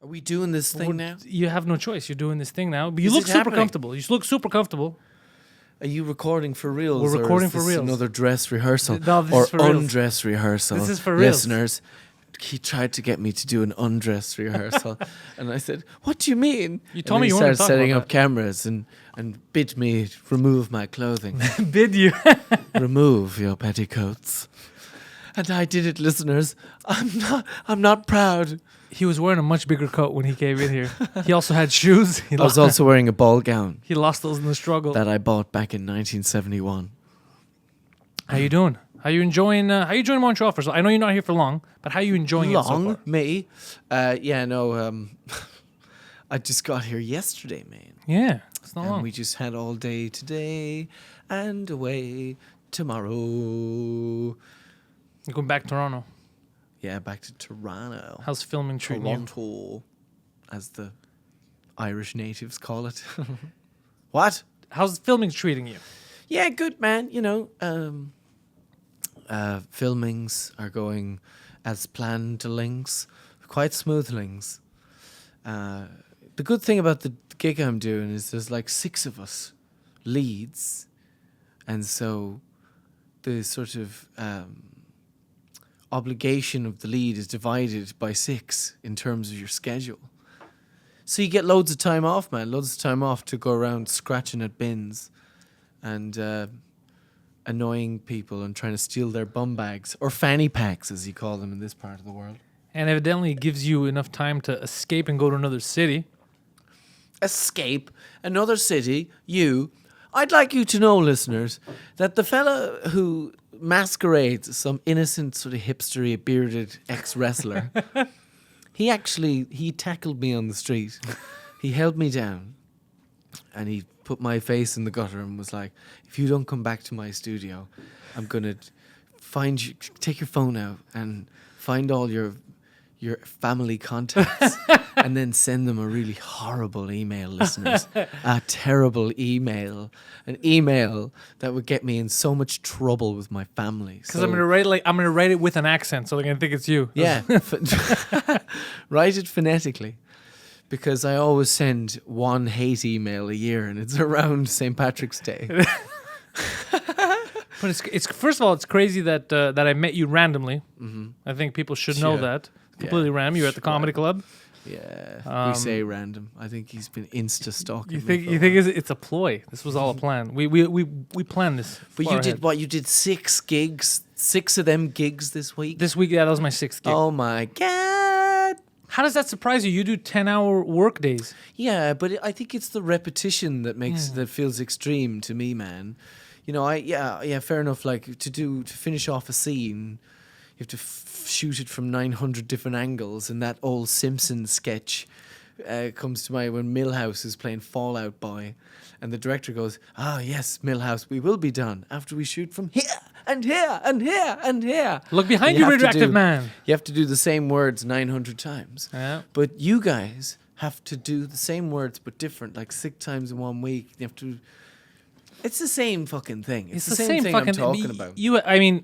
Are we doing this thing now? You have no choice. You're doing this thing now. But you Is look it super happening? comfortable. You look super comfortable. Are you recording for reals? We're recording for or is this reals. another dress rehearsal? No, this or is for reals. undress rehearsal. This is for reals. Listeners, he tried to get me to do an undress rehearsal. And I said, what do you mean? You told and me he you weren't started talking setting about up cameras and bid me remove my clothing. Bid you? Remove your petticoats. And I did it, listeners. I'm not proud. He was wearing a much bigger coat when he came in here. He also had shoes. I was also wearing a ball gown He lost those in the struggle. that I bought back in 1971. How you doing? How you enjoying Montreal? First of all, I know you're not here for long, but how you enjoying it so far? Me? I just got here yesterday, man. Yeah, it's not And long. we just had all day today and away tomorrow. You're going back to Toronto. Yeah, back to Toronto. How's filming treating you? Toronto, as the Irish natives call it. What? How's filming treating you? Yeah, good, man. You know, filmings are going as planned to links, quite smooth links. The good thing about the gig I'm doing is there's like 6 of us leads, and so the sort of obligation of the lead is divided by 6 in terms of your schedule. So you get loads of time off, man. Loads of time off to go around scratching at bins and annoying people and trying to steal their bum bags, or fanny packs as you call them in this part of the world. And evidently it gives you enough time to escape and go to another city. Escape another city, you. I'd like you to know, listeners, that the fella who masquerades as some innocent sort of hipstery bearded ex-wrestler, he tackled me on the street. He held me down and he put my face in the gutter and was like, if you don't come back to my studio, I'm going to find you, take your phone out and find all your family contacts and then send them a really horrible email, listeners. A terrible email. An email that would get me in so much trouble with my family. Because I'm gonna write it with an accent, so they're gonna think it's you. Yeah. Write it phonetically. Because I always send one hate email a year and it's around St. Patrick's Day. But it's first of all, it's crazy that I met you randomly. Mm-hmm. I think people should know that. Completely random. You're at the comedy club. Yeah, we say random. I think he's been insta stalking. You think it's a ploy? This was all a plan. We planned this. But you did what? You did 6 gigs, 6 of them gigs this week. This week, yeah, that was my 6th gig. Oh my god! How does that surprise you? You do 10-hour work days. Yeah, but I think it's the repetition that makes that feels extreme to me, man. You know, fair enough. Like to finish off a scene, you have to shoot it from 900 different angles, and that old Simpsons sketch comes to mind when Milhouse is playing Fall Out Boy, and the director goes, "Ah, yes, Milhouse, we will be done after we shoot from here and here and here and here." Look behind you, radioactive man. You have to do the same words 900 times. Yeah. But you guys have to do the same words but different, like 6 times in 1 week. You have to. It's the same fucking thing. It's the same thing I'm talking about.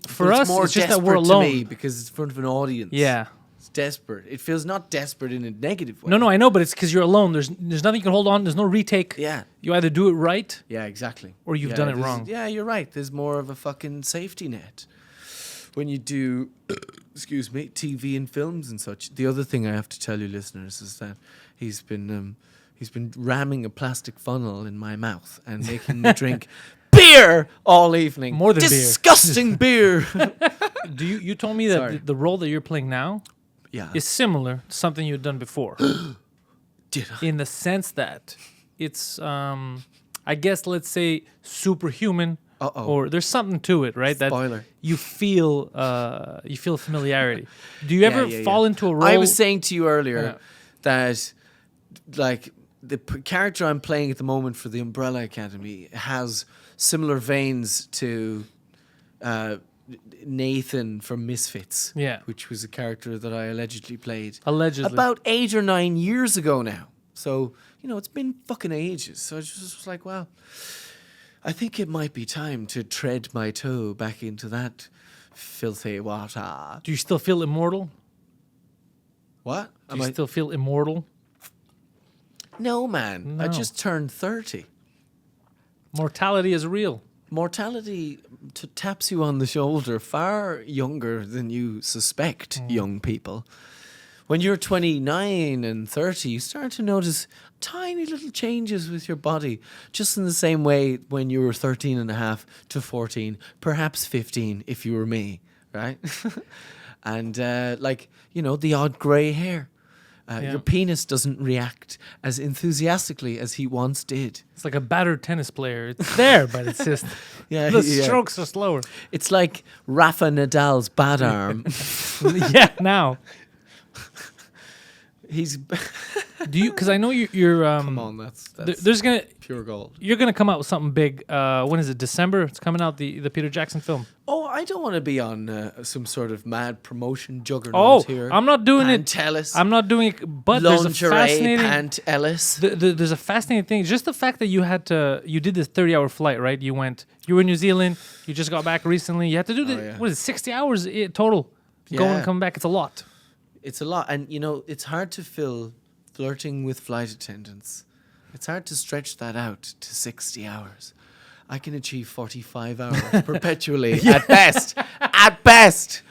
For us, more it's just that we're desperate alone. to me because it's in front of an audience. Yeah. It's desperate. It feels not desperate in a negative way. No, I know, but it's because you're alone. There's nothing you can hold on. There's no retake. Yeah. You either do it right. Yeah, exactly. Or you've done it wrong. Yeah, you're right. There's more of a fucking safety net when you do, TV and films and such. The other thing I have to tell you, listeners, is that he's been ramming a plastic funnel in my mouth and making me drink beer all evening. More than disgusting beer. You told me that the role that you're playing now is similar to something you've done before. Did I? In the sense that it's, I guess, let's say, superhuman. Or there's something to it, right? Spoiler. That you feel familiarity. Do you ever fall into a role? I was saying to you earlier that, like, the character I'm playing at the moment for the Umbrella Academy has similar veins to Nathan from Misfits, which was a character that I allegedly played about 8 or 9 years ago now. So, it's been fucking ages. So I just was like, well, I think it might be time to tread my toe back into that filthy water. Do you still feel immortal? What? Do you still feel immortal? No, man. I No. just turned 30. Mortality is real. Mortality taps you on the shoulder far younger than you suspect, young people. When you're 29 and 30, you start to notice tiny little changes with your body, just in the same way when you were 13 and a half to 14, perhaps 15 if you were me, right? And the odd grey hair. Your penis doesn't react as enthusiastically as he once did. It's like a battered tennis player. It's there, but it's just the strokes are slower. It's like Rafa Nadal's bad arm. Yeah, now. He's Do you? Because I know you're. come on, that's there's gonna pure gold. You're gonna come out with something big. When is it? December. It's coming out. The Peter Jackson film. Oh, I don't want to be on some sort of mad promotion juggernaut here. I'm not doing Pantelis. it. I'm not doing it. But there's a Lingerie, fascinating. Pantelis. There's a fascinating thing. Just the fact that you did this 30-hour flight, right? You were in New Zealand. You just got back recently. You had to do what is it? 60 hours total. Going and coming back. It's a lot. It's a lot, and it's hard to fill flirting with flight attendants. It's hard to stretch that out to 60 hours. I can achieve 45 hours perpetually at best. At best.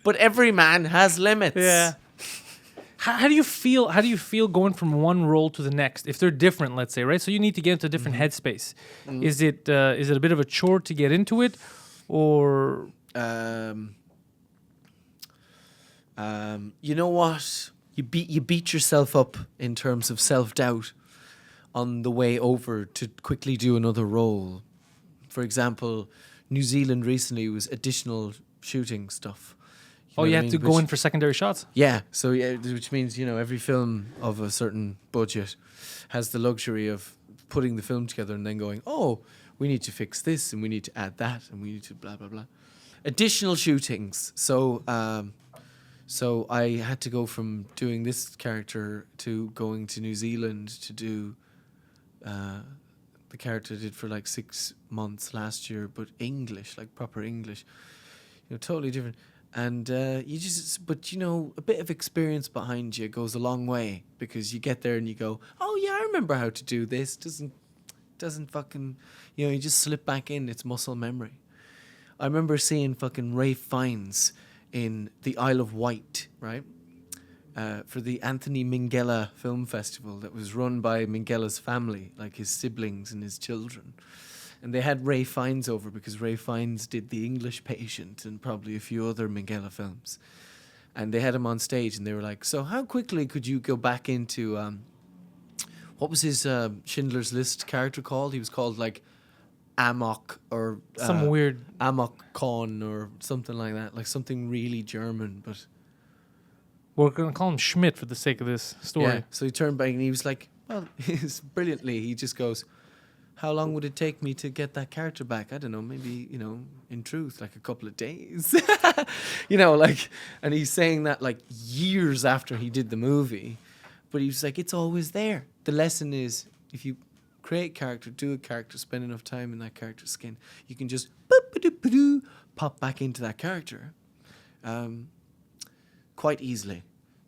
But every man has limits. Yeah. How do you feel? How do you feel going from one role to the next? If they're different, let's say, right? So you need to get into a different headspace. Is it a bit of a chore to get into it, or? You know what? You beat yourself up in terms of self-doubt on the way over to quickly do another role. For example, New Zealand recently was additional shooting stuff. You had to go in for secondary shots? Yeah, so which means, every film of a certain budget has the luxury of putting the film together and then going, oh, we need to fix this and we need to add that and we need to blah, blah, blah. Additional shootings. So I had to go from doing this character to going to New Zealand to do the character I did for like 6 months last year, but English, like proper English, totally different. And a bit of experience behind you goes a long way, because you get there and you go, oh yeah, I remember how to do this. Doesn't fucking, you just slip back in. It's muscle memory. I remember seeing fucking Ralph Fiennes in the Isle of Wight, right? For the Anthony Minghella Film Festival that was run by Minghella's family, like his siblings and his children. And they had Ralph Fiennes over because Ralph Fiennes did The English Patient and probably a few other Minghella films. And they had him on stage and they were like, so how quickly could you go back into, what was his Schindler's List character called? He was called like Amok or some weird Amok Khan or something like that, like something really German. But we're gonna call him Schmidt for the sake of this story. Yeah. So he turned back and he was like, well, brilliantly. He just goes, how long would it take me to get that character back? I don't know, maybe, in truth, like a couple of days. And he's saying that like years after he did the movie. But he was like, it's always there. The lesson is, if you create character, do a character, spend enough time in that character's skin, you can just pop back into that character quite easily.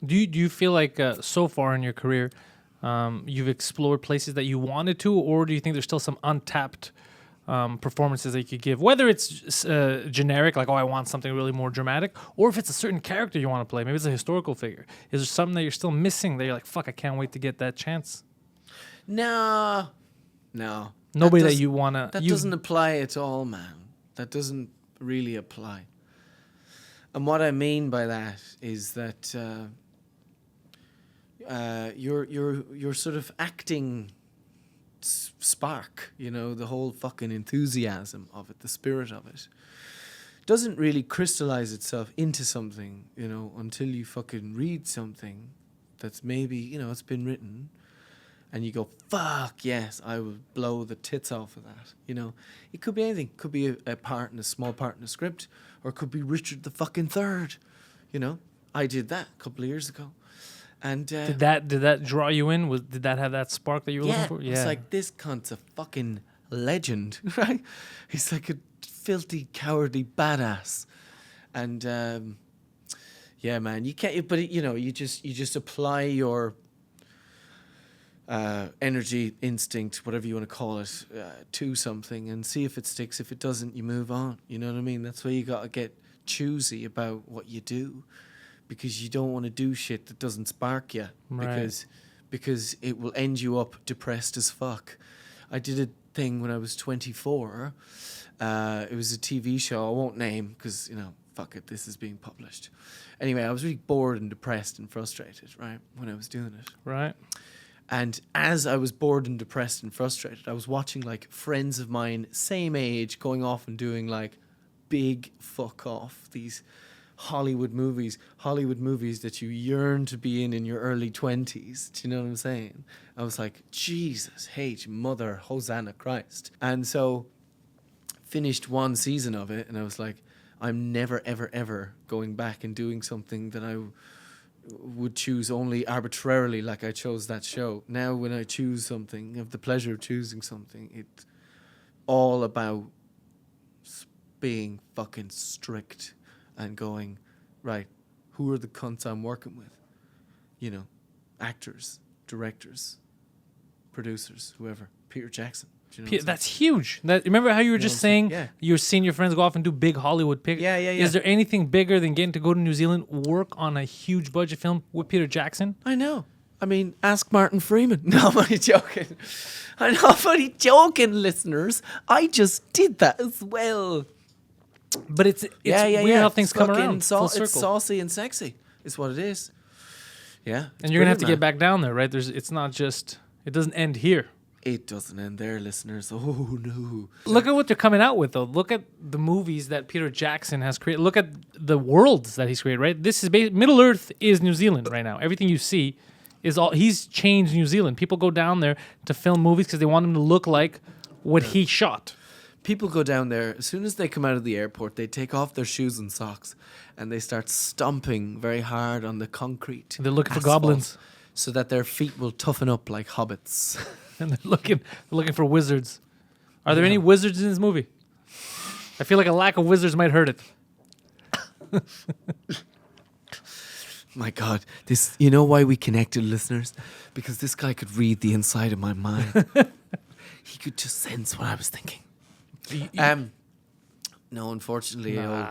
Do you feel like so far in your career, you've explored places that you wanted to, or do you think there's still some untapped performances that you could give? Whether it's generic, like, oh, I want something really more dramatic, or if it's a certain character you want to play, maybe it's a historical figure. Is there something that you're still missing that you're like, fuck, I can't wait to get that chance? No. Nobody that you want to... That doesn't apply at all, man. That doesn't really apply. And what I mean by that is that your sort of acting spark, the whole fucking enthusiasm of it, the spirit of it, doesn't really crystallize itself into something, until you fucking read something that's maybe, it's been written, and you go, fuck, yes, I will blow the tits off of that. It could be anything. It could be a small part in a script, or it could be Richard the fucking Third. I did that a couple of years ago. And did that draw you in? Did that have that spark that you were looking for? Yeah, it's like, this cunt's a fucking legend, right? He's like a filthy, cowardly badass. And yeah, man, you can't. But you just apply your energy, instinct, whatever you want to call it, to something and see if it sticks. If it doesn't, you move on. You know what I mean? That's why you got to get choosy about what you do, because you don't want to do shit that doesn't spark you, Right. because it will end you up depressed as fuck. I did a thing when I was 24. It was a TV show I won't name because, fuck it, this is being published. Anyway, I was really bored and depressed and frustrated, right, when I was doing it. Right. And as I was bored and depressed and frustrated, I was watching like friends of mine, same age, going off and doing like big fuck off, these Hollywood movies that you yearn to be in your early 20s. Do you know what I'm saying? I was like, Jesus, H, Mother, Hosanna Christ. And so finished one season of it, and I was like, I'm never, ever, ever going back and doing something that I would choose only arbitrarily like I chose that show. Now when I choose something, I have the pleasure of choosing something, it's all about being fucking strict and going, right, who are the cunts I'm working with? Actors, directors, producers, whoever. Peter Jackson. Do you know what I'm saying? That's huge. Remember how you were just saying Yeah. you're seeing your friends go off and do big Hollywood pictures? Yeah. Is there anything bigger than getting to go to New Zealand, work on a huge budget film with Peter Jackson? I know. I mean, ask Martin Freeman. No, I'm only joking. I'm only joking, listeners. I just did that as well. But it's weird how things It's come fucking around full It's circle. saucy and sexy, is what it is. Yeah. And you're gonna have to get back down there, right? It's not just, it doesn't end here. It doesn't end there, listeners. Oh, no. Look at what they're coming out with, though. Look at the movies that Peter Jackson has created. Look at the worlds that he's created, right? This is Middle Earth is New Zealand right now. Everything you see is all, he's changed New Zealand. People go down there to film movies because they want them to look like what he shot. People go down there, as soon as they come out of the airport, they take off their shoes and socks and they start stomping very hard on the concrete. They're looking for asphalt, goblins. so that their feet will toughen up like hobbits. And they're looking for wizards. Are there any wizards in this movie? I feel like a lack of wizards might hurt it. My God, you know why we connected, listeners? Because this guy could read the inside of my mind. He could just sense what I was thinking. No, unfortunately, old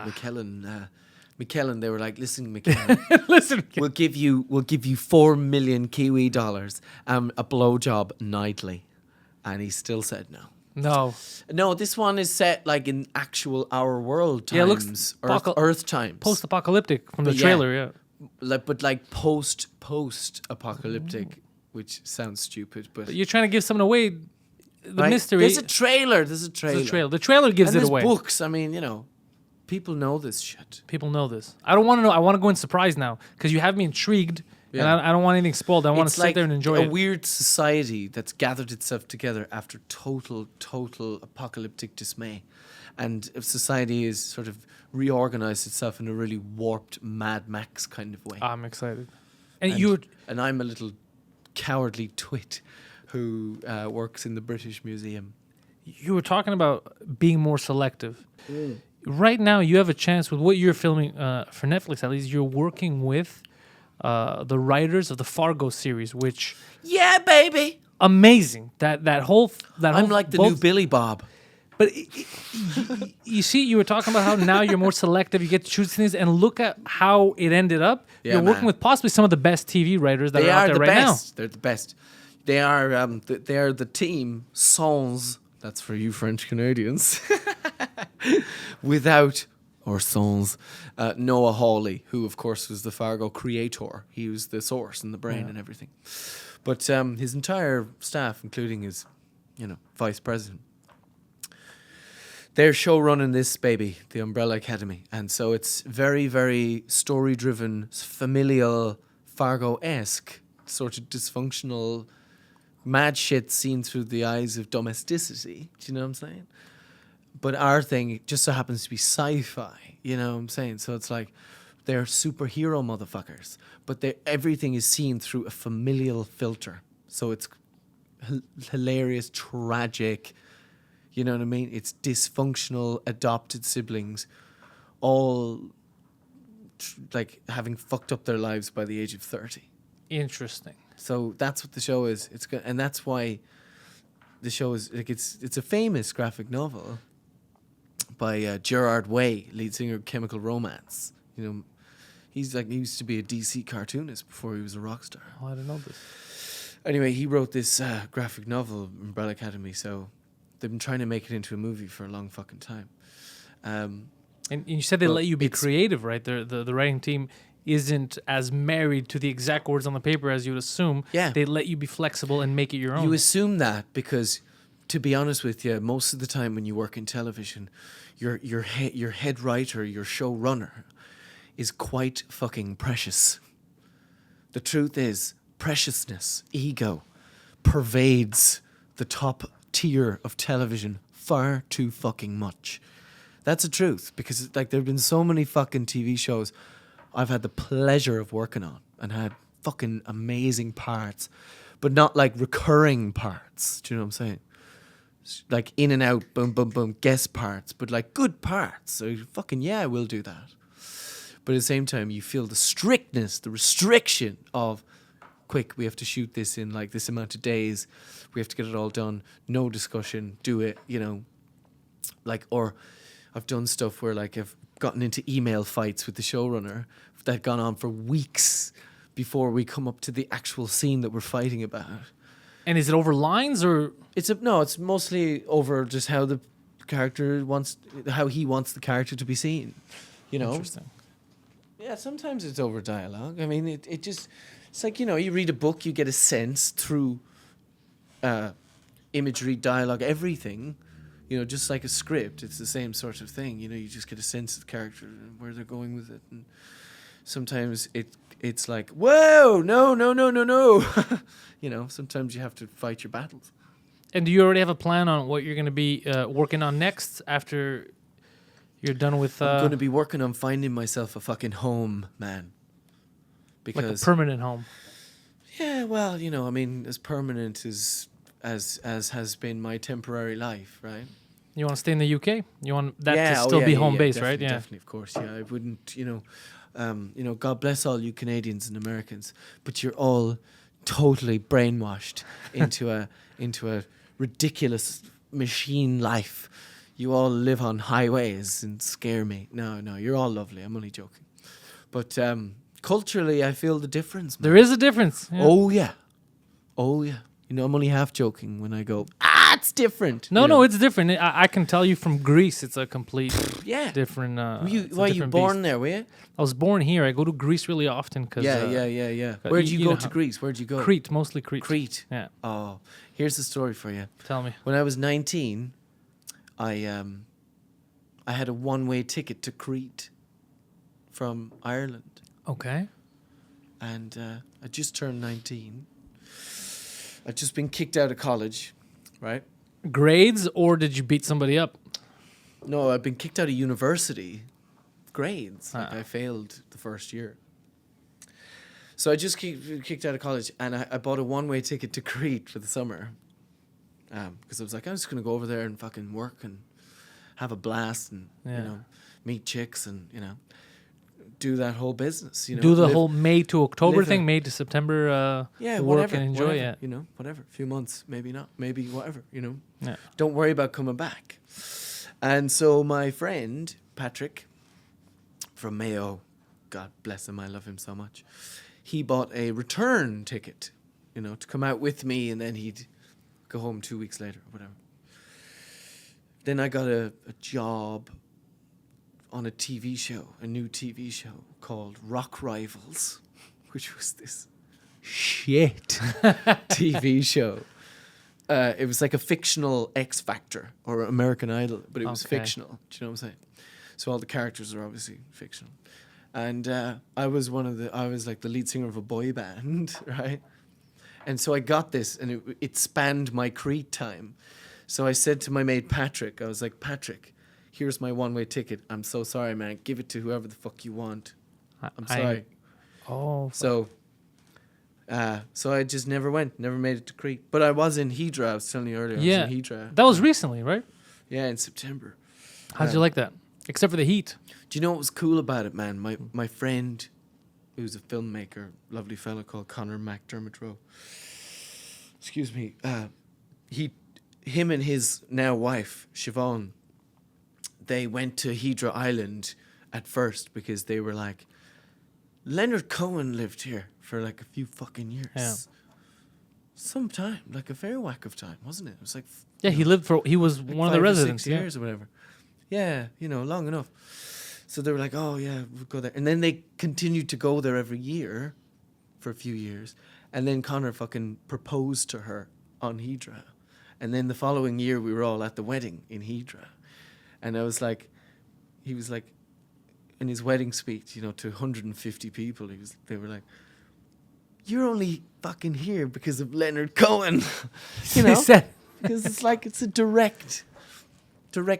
McKellen, they were like, listen, McKellen, Listen, we'll give you 4 million Kiwi dollars, a blowjob nightly. And he still said no. No, this one is set like in actual our world times, Yeah, it looks Earth times. post-apocalyptic from the But yeah. trailer, yeah. Like post-apocalyptic, which sounds stupid, but But you're trying to give something away. The right? mystery. There's a trailer. There's a trailer. There's a trailer. The trailer gives And it there's away. books. I mean, people know this shit. People know this. I don't want to know. I want to go in surprise now because you have me intrigued, and Yeah. I don't want anything spoiled. I want to It's sit like there and enjoy a it. weird society that's gathered itself together after total apocalyptic dismay, and if society is sort of reorganized itself in a really warped Mad Max kind of way. I'm excited. And And I'm a little cowardly twit who works in the British Museum. you were talking about being more selective. Right now, you have a chance with what you're filming for Netflix. At least you're working with the writers of the Fargo series, which Yeah, baby. amazing. That whole I'm like the new Billy Bob. But you see, you were talking about how now you're more selective. You get to choose things, and look at how it ended up. Yeah, You're working man. with possibly some of the best TV writers that They are out are there the right best. They're the best. They are. They are the team Sans. That's for you French Canadians. Without or Sans, Noah Hawley, who of course was the Fargo creator. He was the source and the brain and everything. But his entire staff, including his, vice president, they're show running this baby, the Umbrella Academy, and so it's very, very story driven, familial, Fargo-esque, sort of dysfunctional, mad shit seen through the eyes of domesticity. Do you know what I'm saying? But our thing just so happens to be sci-fi. You know what I'm saying? So it's like they're superhero motherfuckers, but everything is seen through a familial filter. So it's hilarious, tragic. You know what I mean? It's dysfunctional adopted siblings, all like having fucked up their lives by the age of 30. Interesting. So that's what the show is. And that's why the show is like it's a famous graphic novel by Gerard Way, lead singer of Chemical Romance. You know, he used to be a DC cartoonist before he was a rock star. Oh, I didn't know this. Anyway, he wrote this graphic novel, Umbrella Academy. So they've been trying to make it into a movie for a long fucking time. And you said they let you be creative, right? The writing team isn't as married to the exact words on the paper as you would assume. Yeah. They let you be flexible and make it your own. You assume that because, to be honest with you, most of the time when you work in television, your head writer, your showrunner, is quite fucking precious. The truth is, preciousness, ego, pervades the top tier of television far too fucking much. That's the truth, because like there have been so many fucking TV shows I've had the pleasure of working on and had fucking amazing parts, but not like recurring parts. Do you know what I'm saying? Like in and out, boom, boom, boom, guest parts, but like good parts. So fucking yeah, we'll do that. But at the same time, you feel the strictness, the restriction of, quick, we have to shoot this in like this amount of days. We have to get it all done. No discussion. Do it, you know. Like, or I've done stuff where like I've gotten into email fights with the showrunner that had gone on for weeks before we come up to the actual scene that we're fighting about. And is it over lines or? It's mostly over just how the character how he wants the character to be seen. You know? Interesting. Yeah, sometimes it's over dialogue. I mean, it's like, you know, you read a book, you get a sense through imagery, dialogue, everything. You know, just like a script, it's the same sort of thing. You know, you just get a sense of the character and where they're going with it. And sometimes it's like, whoa, no. You know, sometimes you have to fight your battles. And do you already have a plan on what you're going to be working on next after you're done with... I'm going to be working on finding myself a fucking home, man. Because, like a permanent home. Yeah, well, you know, I mean, as permanent as has been my temporary life, right? You want to stay in the UK? You want that to still be home base, right? Yeah, definitely, of course. Yeah, I wouldn't, you know, God bless all you Canadians and Americans, but you're all totally brainwashed into a ridiculous machine life. You all live on highways and scare me. No, you're all lovely. I'm only joking. But culturally, I feel the difference, man. There is a difference. Yeah. Oh, yeah. You know, I'm only half joking when I go, it's different. No, it's different. I can tell you from Greece, it's a complete different... were you born there, were you? I was born here. I go to Greece really often. Cause, yeah. Where'd you go to Greece? Where'd you go? Crete, mostly Crete. Crete? Yeah. Oh, here's the story for you. Tell me. When I was 19, I had a one-way ticket to Crete from Ireland. Okay. And I just turned 19. I'd just been kicked out of college, right? Grades, or did you beat somebody up? No, I'd been kicked out of university. Grades. Like I failed the first year. So I just kicked out of college, and I bought a one-way ticket to Crete for the summer. Because I was like, I'm just going to go over there and fucking work and have a blast and, you know, meet chicks and, you know, do that whole business. You know, do the whole May to October thing, May to September work whatever, and enjoy it. You know, whatever. A few months, maybe not, maybe whatever, you know. Yeah. Don't worry about coming back. And so my friend, Patrick, from Mayo, God bless him, I love him so much, he bought a return ticket, you know, to come out with me, and then he'd go home 2 weeks later, or whatever. Then I got a job on a TV show, a new TV show called Rock Rivals, which was this shit TV show. It was like a fictional X Factor or American Idol, but it was fictional. Do you know what I'm saying? So all the characters are obviously fictional. And I was like the lead singer of a boy band, right? And so I got this, and it spanned my Crete time. So I said to my mate Patrick, I was like, Patrick, here's my one-way ticket. I'm so sorry, man. Give it to whoever the fuck you want. I'm sorry. So I just never made it to Crete. But I was in Hydra. I was telling you earlier. Yeah. I was in Hydra. That was recently, right? Yeah, in September. How'd you like that? Except for the heat. Do you know what was cool about it, man? My friend who's a filmmaker, lovely fellow called Conor McDermott Rowe. Excuse me. Him and his now wife, Siobhan, they went to Hydra Island at first because they were like, Leonard Cohen lived here for like a few fucking years. Yeah. Some time, like a fair whack of time, wasn't it? It was like... Yeah, he was like one of the 5 or residents. 6 years or whatever. Yeah, long enough. So they were like, oh yeah, we'll go there. And then they continued to go there every year for a few years. And then Connor fucking proposed to her on Hydra. And then the following year we were all at the wedding in Hydra. And I was like, he was like, in his wedding speech, to 150 people, they were like, you're only fucking here because of Leonard Cohen. Because it's a direct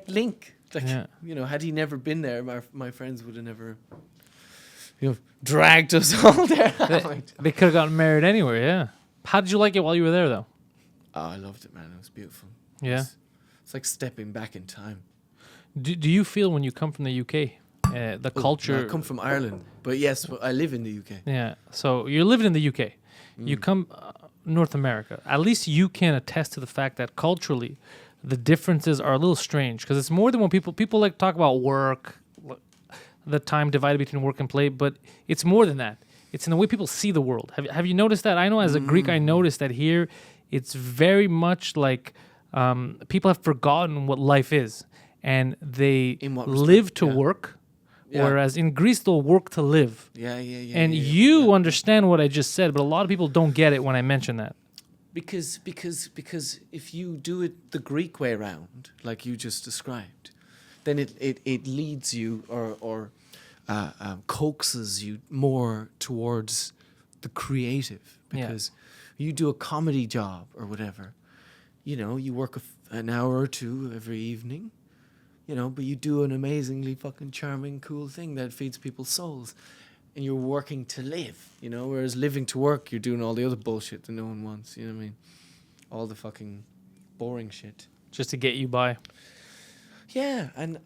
link. Like, had he never been there, my friends would have never, dragged us all there. They could have gotten married anywhere, yeah. How did you like it while you were there, though? Oh, I loved it, man. It was beautiful. Yeah. It's like stepping back in time. Do you feel when you come from the UK, the culture... I come from Ireland, but yes, I live in the UK. Yeah, so you're living in the UK. You come North America. At least you can attest to the fact that culturally, the differences are a little strange because it's more than when people like talk about work, the time divided between work and play, but it's more than that. It's in the way people see the world. Have you noticed that? I know as a Greek, I noticed that here, it's very much like people have forgotten what life is, and they live to work. Yeah. Whereas in Greece, they'll work to live. Yeah. And you understand what I just said, but a lot of people don't get it when I mention that. Because if you do it the Greek way around, like you just described, then it leads you or coaxes you more towards the creative. Because you do a comedy job or whatever, you work an hour or two every evening. But you do an amazingly fucking charming, cool thing that feeds people's souls. And you're working to live, whereas living to work, you're doing all the other bullshit that no one wants, you know what I mean? All the fucking boring shit. Just to get you by. Yeah, and,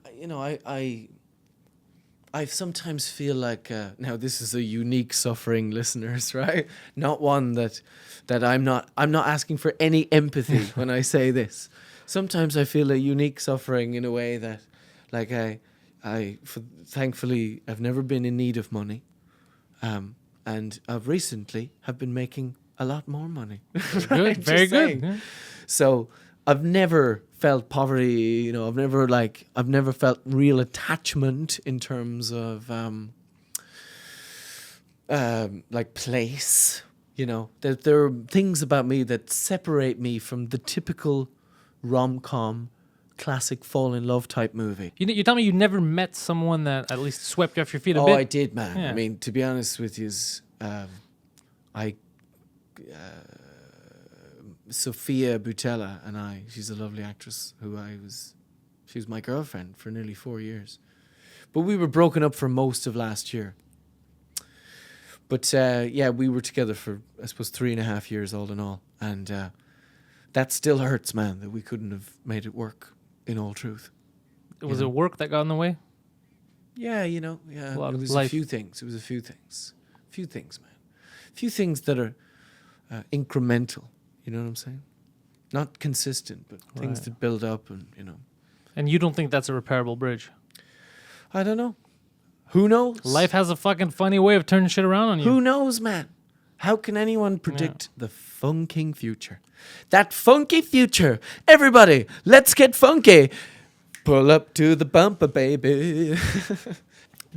I sometimes feel like, now this is a unique suffering, listeners, right? Not one that I'm not asking for any empathy when I say this. Sometimes I feel a unique suffering in a way that, like, thankfully, I've never been in need of money, and I've recently have been making a lot more money. Good, very good. Yeah. So I've never felt poverty. I've never felt real attachment in terms of like place. There are things about me that separate me from the typical rom-com, classic fall-in-love type movie. You tell me you never met someone that at least swept you off your feet a bit? Oh, I did, man. Yeah. I mean, to be honest with you, Sophia Boutella and she's a lovely actress she was my girlfriend for nearly 4 years. But we were broken up for most of last year. But we were together for, I suppose, 3.5 years all in all. And that still hurts, man, that we couldn't have made it work, in all truth. Was it work that got in the way? Yeah, It was a few things. A few things, man. A few things that are incremental, you know what I'm saying? Not consistent, but things that build up and. And you don't think that's a repairable bridge? I don't know. Who knows? Life has a fucking funny way of turning shit around on you. Who knows, man? How can anyone predict the funking future? That funky future. Everybody, let's get funky. Pull up to the bumper, baby.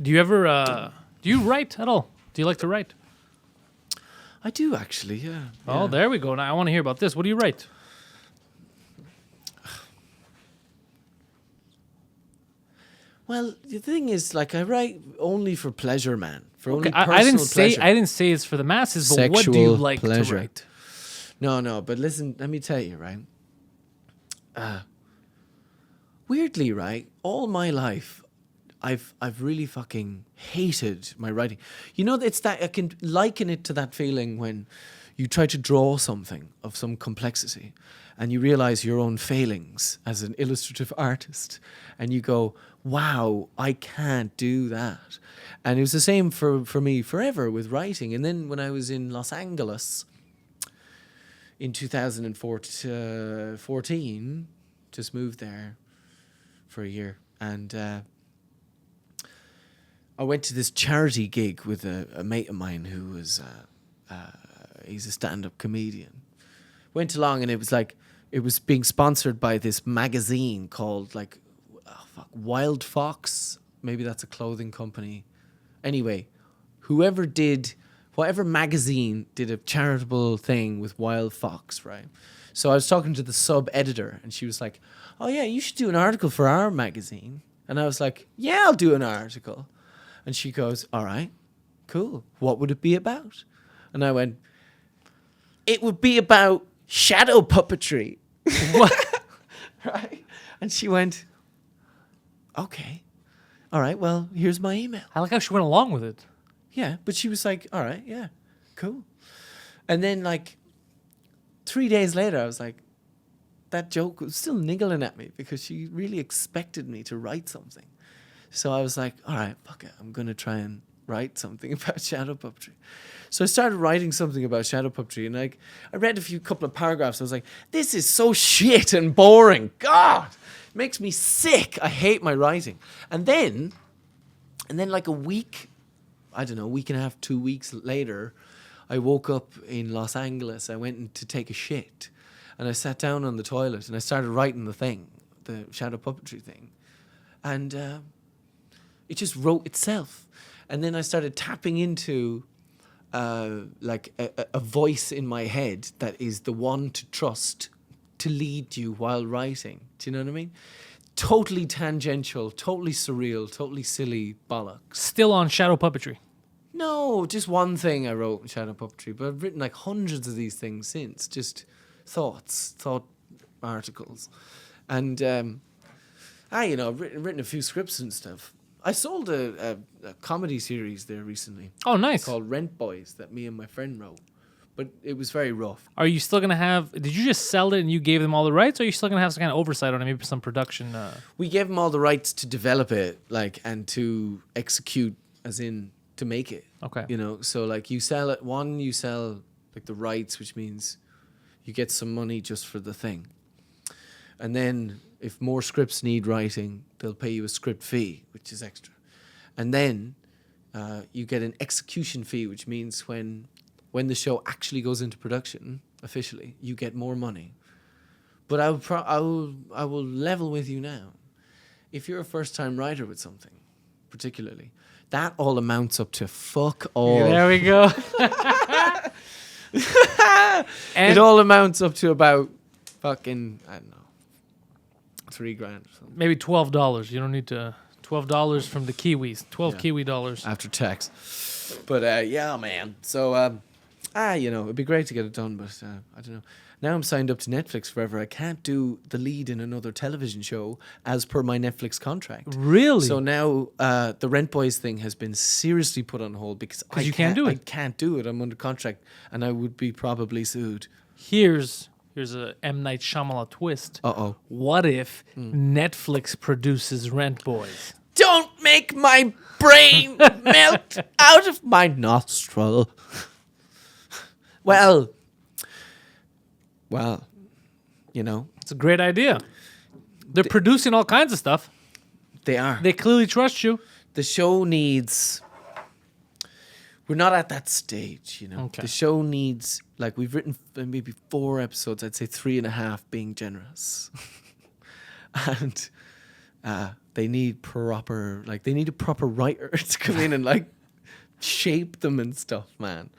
Do you ever, do you write at all? Do you like to write? I do, actually, yeah. Oh, there we go. Now I want to hear about this. What do you write? Well, the thing is, like, I write only for pleasure, man. For Okay, only personal I didn't say it's for the masses, but what do you like to write? No, but listen, let me tell you, right? Weirdly, right, all my life, I've really fucking hated my writing. It's that I can liken it to that feeling when you try to draw something of some complexity and you realize your own failings as an illustrative artist and you go, wow, I can't do that. And it was the same for me forever with writing. And then when I was in Los Angeles in 2014, just moved there for a year. And I went to this charity gig with a mate of mine who was, he's a stand-up comedian. Went along and it was being sponsored by this magazine called Wild Fox. Maybe that's a clothing company. Anyway, whatever magazine did a charitable thing with Wild Fox, right? So I was talking to the sub-editor and she was like, oh yeah, you should do an article for our magazine. And I was like, yeah, I'll do an article. And she goes, all right, cool. What would it be about? And I went, it would be about shadow puppetry. What? Right? And she went, okay. All right, well, here's my email. I like how she went along with it. Yeah, but she was like, all right, yeah, cool. And then 3 days later, I was like, that joke was still niggling at me because she really expected me to write something. So I was like, all right, fuck it. I'm going to try and write something about shadow puppetry. So I started writing something about shadow puppetry. And I read a couple of paragraphs. I was like, this is so shit and boring. God, it makes me sick. I hate my writing. And then like a week and a half, 2 weeks later, I woke up in Los Angeles. I went in to take a shit. And I sat down on the toilet and I started writing the shadow puppetry thing. And it just wrote itself. And then I started tapping into a voice in my head that is the one to trust to lead you while writing. Do you know what I mean? Totally tangential, totally surreal, totally silly bollocks. Still on shadow puppetry. No, just one thing I wrote in shadow puppetry, but I've written hundreds of these things since. Just thought articles. And I've written a few scripts and stuff. I sold a comedy series there recently. Oh, nice. Called Rent Boys that me and my friend wrote. But it was very rough. Are you still going to have... Did you just sell it and you gave them all the rights? Or are you still going to have some kind of oversight on it? Maybe some production... We gave them all the rights to develop it, and to execute, as in to make it. Okay. So you sell it. One, you sell the rights, which means you get some money just for the thing. And then... if more scripts need writing, they'll pay you a script fee, which is extra. And then you get an execution fee, which means when the show actually goes into production, officially, you get more money. But I will level with you now. If you're a first-time writer with something, particularly, that all amounts up to fuck all. Yeah, there we go. It all amounts up to about fucking, I don't know, $3,000 or something. Maybe $12. You don't need to... $12 from the Kiwis. 12 Kiwi dollars. After tax. But, yeah, man. So, it'd be great to get it done, but I don't know. Now I'm signed up to Netflix forever. I can't do the lead in another television show as per my Netflix contract. Really? So now the Rent Boys thing has been seriously put on hold because you can't do it. I can't do it. I'm under contract and I would be probably sued. Here's a M. Night Shyamalan twist. Uh-oh. What if Netflix produces Rent Boys? Don't make my brain melt out of my nostril. Well, It's a great idea. They're producing all kinds of stuff. They are. They clearly trust you. The show needs... We're not at that stage, Okay. The show needs... we've written maybe 4 episodes. I'd say 3.5 being generous. And they need proper... they need a proper writer to come in and, shape them and stuff, man.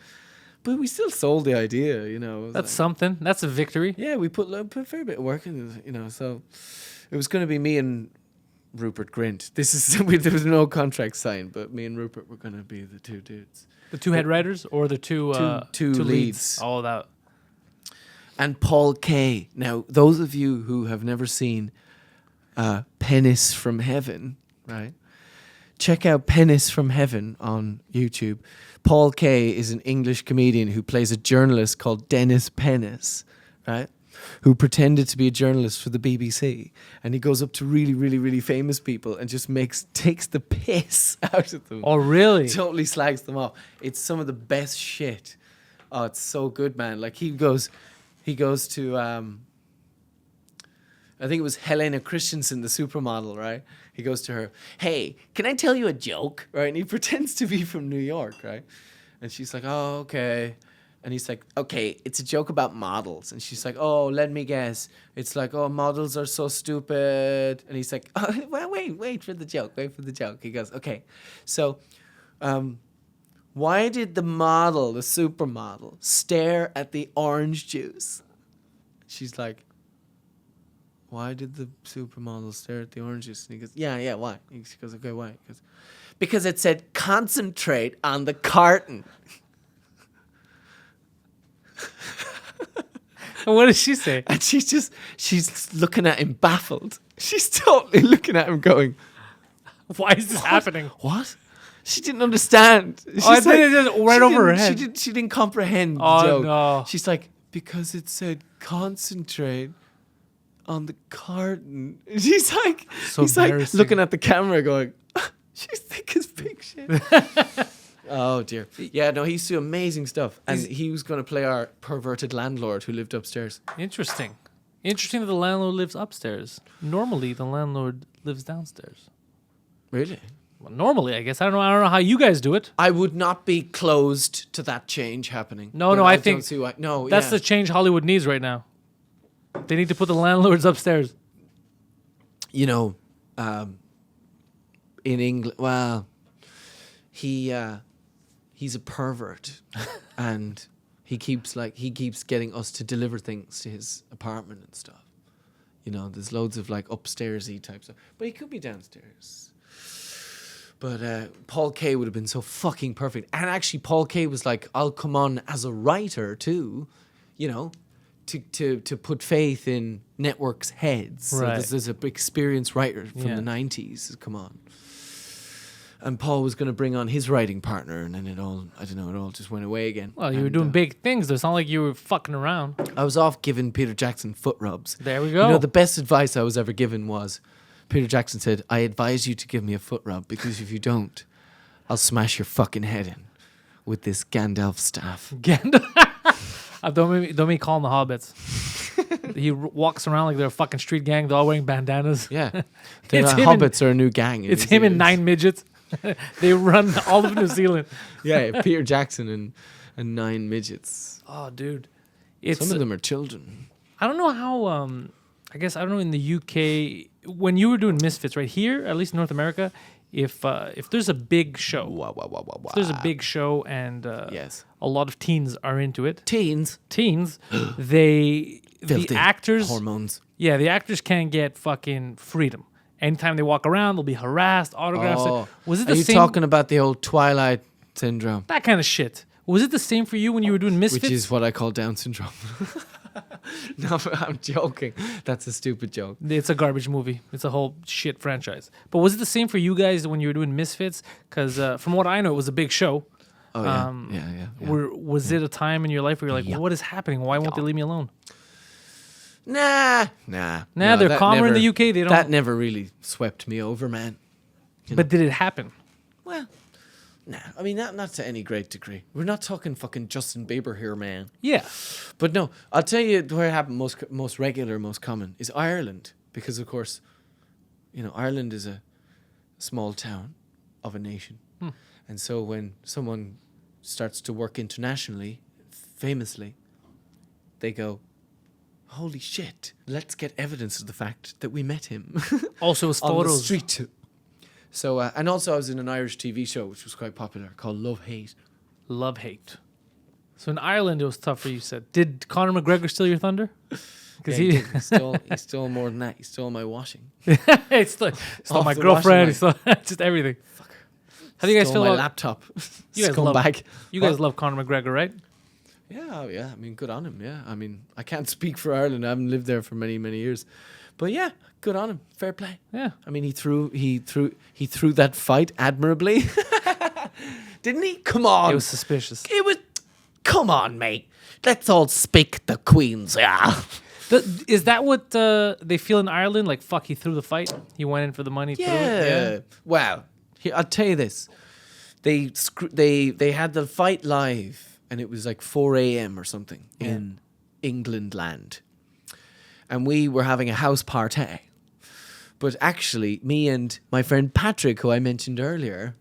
But we still sold the idea, That's something. That's a victory. Yeah, we put a fair bit of work in it, so it was going to be me and Rupert Grint. There was no contract signed, but me and Rupert were going to be the 2 dudes. The 2 head writers or the two leads. All of that. And Paul Kay. Now, those of you who have never seen Pennies from Heaven, right? Check out Pennies from Heaven on YouTube. Paul Kay is an English comedian who plays a journalist called Dennis Pennis, right? who pretended to be a journalist for the BBC, and he goes up to really, really, really famous people and just takes the piss out of them. Oh, really? Totally slags them off. It's some of the best shit. Oh, it's so good, man. Like he goes to I think it was Helena Christensen, the supermodel, right? He goes to her, "Hey, can I tell you a joke?" Right? And he pretends to be from New York, right? And she's like, "Oh, okay." And he's like, "Okay, it's a joke about models." And she's like, "Oh, let me guess. It's like, oh, models are so stupid." And he's like, "Oh, well, wait for the joke. Wait for the joke." He goes, "Okay, so why did the supermodel, stare at the orange juice?" She's like, "Why did the supermodel stare at the orange juice?" And he goes, yeah, why? She goes, "Okay, why?" He goes, "Because it said concentrate on the carton." What did she say? And she's looking at him baffled. She's totally looking at him going, Why is this happening? "What?" She didn't understand. I think it's just right over her head. She didn't comprehend the Oh, joke. no. She's like, "Because it said concentrate on the carton." He's like, So embarrassing. looking at the camera going, "She's thick as pig shit." Oh dear. Yeah, no, he used to do amazing stuff. And he was going to play our perverted landlord who lived upstairs. Interesting. Interesting that the landlord lives upstairs. Normally, the landlord lives downstairs. Really? Well, normally, I guess. I don't know how you guys do it. I would not be closed to that change happening. No, But I don't think see why. No, that's yeah. the change Hollywood needs right now. They need to put the landlords upstairs. You know, in England, well, he's a pervert, and he keeps getting us to deliver things to his apartment and stuff. You know, there's loads of like upstairsy type stuff, but he could be downstairs. But Paul Kay would have been so fucking perfect, and actually Paul Kay was like, "I'll come on as a writer too," you know, to put faith in networks' heads. Right. So there's a experienced writer from the 90s. Come on. And Paul was going to bring on his writing partner, and then it all just went away again. Well, you were doing big things. It's not like you were fucking around. I was off giving Peter Jackson foot rubs. There we go. You know, the best advice I was ever given was, Peter Jackson said, "I advise you to give me a foot rub, because if you don't, I'll smash your fucking head in with this Gandalf staff." Don't me call them the hobbits. He walks around like they're a fucking street gang. They're all wearing bandanas. Yeah. The It's him hobbits are a new gang. It's him and 9 midgets. They run all of New Zealand. Yeah, Peter Jackson and 9 midgets. Oh, dude. Some of them are children. I don't know how, I guess, I don't know in the UK, when you were doing Misfits right here, at least in North America, if there's a big show, if there's a big show and Yes. a lot of teens are into it, Teens. the Filthy actors, hormones. yeah, the actors can't get fucking freedom. Anytime they walk around, they'll be harassed, autographs. Oh. Was it Are the you same? talking about the old Twilight Syndrome? That kind of shit. Was it the same for you when you were doing Misfits? Which is what I call Down syndrome. No, I'm joking. That's a stupid joke. It's a garbage movie. It's a whole shit franchise. But was it the same for you guys when you were doing Misfits? Because from what I know, it was a big show. Oh, yeah. Was it a time in your life where you're like, Yeah. what is happening? Why won't they leave me alone? Nah. Nah, No, they're that calmer in never- the UK. They don't. That never really swept me over, man. But did it happen? Well, nah. I mean, not to any great degree. We're not talking fucking Justin Bieber here, man. Yeah. But no, I'll tell you where it happened most regular, most common is Ireland. Because, of course, you know, Ireland is a small town of a nation. And so when someone starts to work internationally, famously, they go, "Holy shit, let's get evidence of the fact that we met him." Also, his on the photos. street. So, and also I was in an Irish TV show, which was quite popular, called Love Hate. Love hate. So in Ireland, it was tough for you. Said, did Conor McGregor steal your thunder? Because Yeah, he stole more than that. He stole my washing. he stole Off my the girlfriend. He washing stole just everything. How do you guys Stole feel my about laptop? You guys love- Scumbag. You guys love Conor McGregor, right? Yeah. I mean, good on him. Yeah. I mean, I can't speak for Ireland. I haven't lived there for many, many years. But yeah, good on him. Fair play. Yeah. I mean, he threw that fight admirably. Didn't he? Come on. It was suspicious. Come on, mate. Let's all speak the Queen's. Yeah. Is that what they feel in Ireland? Like, fuck, he threw the fight. He went in for the money. Threw it? Yeah. Wow. Here, I'll tell you this. They had the fight live, and it was like 4 a.m. or something in England land. And we were having a house party. But actually, me and my friend Patrick, who I mentioned earlier,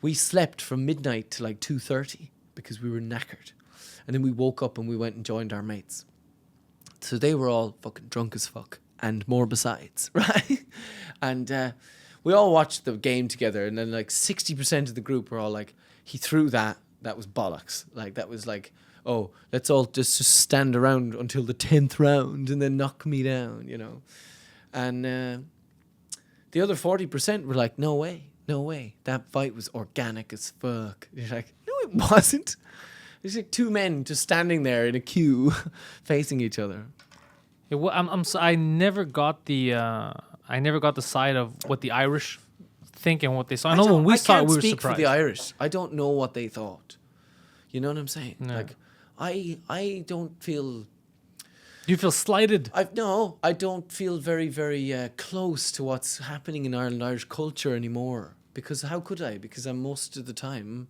we slept from midnight to like 2:30 because we were knackered. And then we woke up and we went and joined our mates. So they were all fucking drunk as fuck and more besides, right? And we all watched the game together, and then like 60% of the group were all like, he threw that was bollocks. Like that was like, oh, let's all just stand around until the 10th round and then knock me down, you know. And the other 40% were like, no way. That fight was organic as fuck. You're like, no, it wasn't. There's like two men just standing there in a queue facing each other. Yeah, well, I never got the side of what the Irish think and what they saw. I know when we saw it, we were surprised. I can't speak for the Irish. I don't know what they thought. You know what I'm saying? No. Like, I don't feel... Do you feel slighted? I don't feel very, very close to what's happening in Ireland, Irish culture anymore. Because how could I? Because most of the time,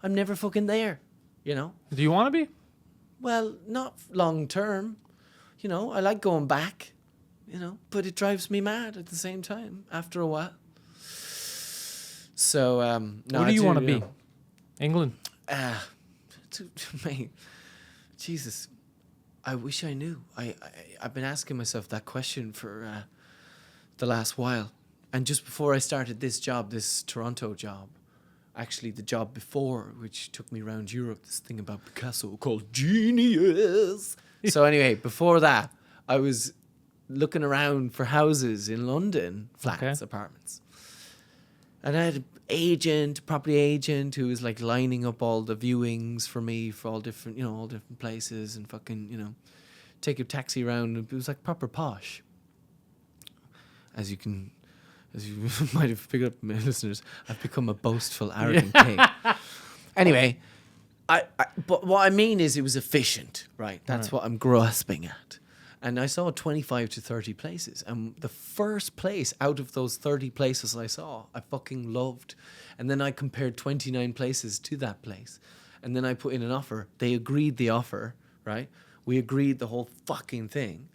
I'm never fucking there. You know? Do you want to be? Well, not long term. You know, I like going back, you know, but it drives me mad at the same time after a while. So, no, Where do you want to be? England? Mate, Jesus, I wish I knew. I've been asking myself that question for the last while. And just before I started this job, this Toronto job, actually the job before, which took me around Europe, this thing about Picasso called Genius. So anyway, before that, I was looking around for houses in London, flats, apartments. And I had an property agent who was like lining up all the viewings for me for all different places and fucking, you know, take a taxi around. It was like proper posh. As you might have picked up, my listeners, I've become a boastful, arrogant pig. Anyway, but what I mean is it was efficient, right? That's what I'm grasping at. And I saw 25 to 30 places. And the first place out of those 30 places I saw, I fucking loved. And then I compared 29 places to that place. And then I put in an offer. They agreed the offer, right? We agreed the whole fucking thing.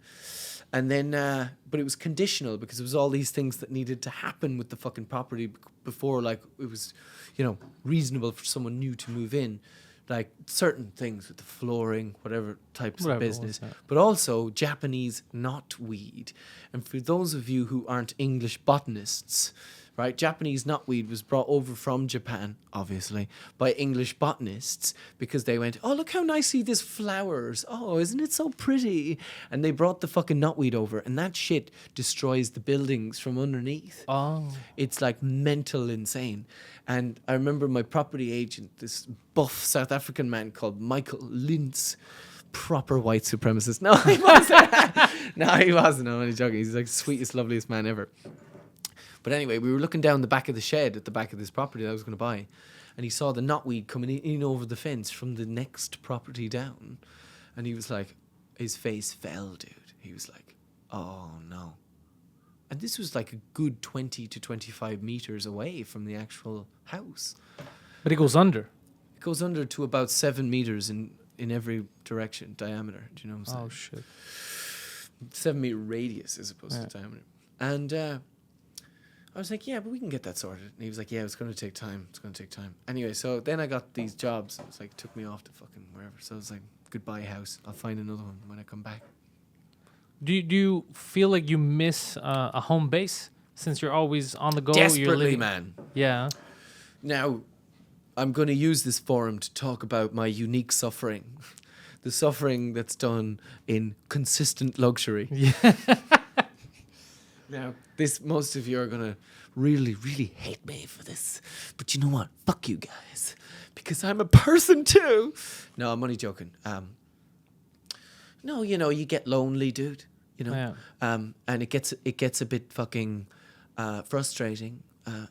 And then, but it was conditional because it was all these things that needed to happen with the fucking property before, like, it was, you know, reasonable for someone new to move in. Like certain things with the flooring, whatever types of business, but also Japanese knotweed. And for those of you who aren't English botanists, right, Japanese knotweed was brought over from Japan, obviously, by English botanists because they went, oh, look how nicely this flowers. Oh, isn't it so pretty? And they brought the fucking knotweed over, and that shit destroys the buildings from underneath. Oh. It's like mental insane. And I remember my property agent, this buff South African man called Michael Lintz, proper white supremacist. No, he wasn't. No, he wasn't. I'm only joking. He's like the sweetest, loveliest man ever. But anyway, we were looking down the back of the shed at the back of this property that I was going to buy. And he saw the knotweed coming in over the fence from the next property down. And he was like, his face fell, dude. He was like, oh, no. And this was like a good 20 to 25 meters away from the actual house. But it goes under. It goes under to about 7 meters in every direction, diameter. Do you know what I'm saying? Oh, shit. 7 meter radius as opposed to diameter. And I was like, yeah, but we can get that sorted. And he was like, yeah, it's going to take time. It's going to take time. Anyway, so then I got these jobs. It was like, took me off to fucking wherever. So I was like, goodbye house. I'll find another one when I come back. Do you feel like you miss a home base since you're always on the go? Desperately, man. Yeah. Now, I'm going to use this forum to talk about my unique suffering. The suffering that's done in consistent luxury. Yeah. Now, most of you are going to really, really hate me for this. But you know what? Fuck you guys. Because I'm a person too. No, I'm only joking. No, you know, you get lonely, dude. You know, and it gets a bit fucking frustrating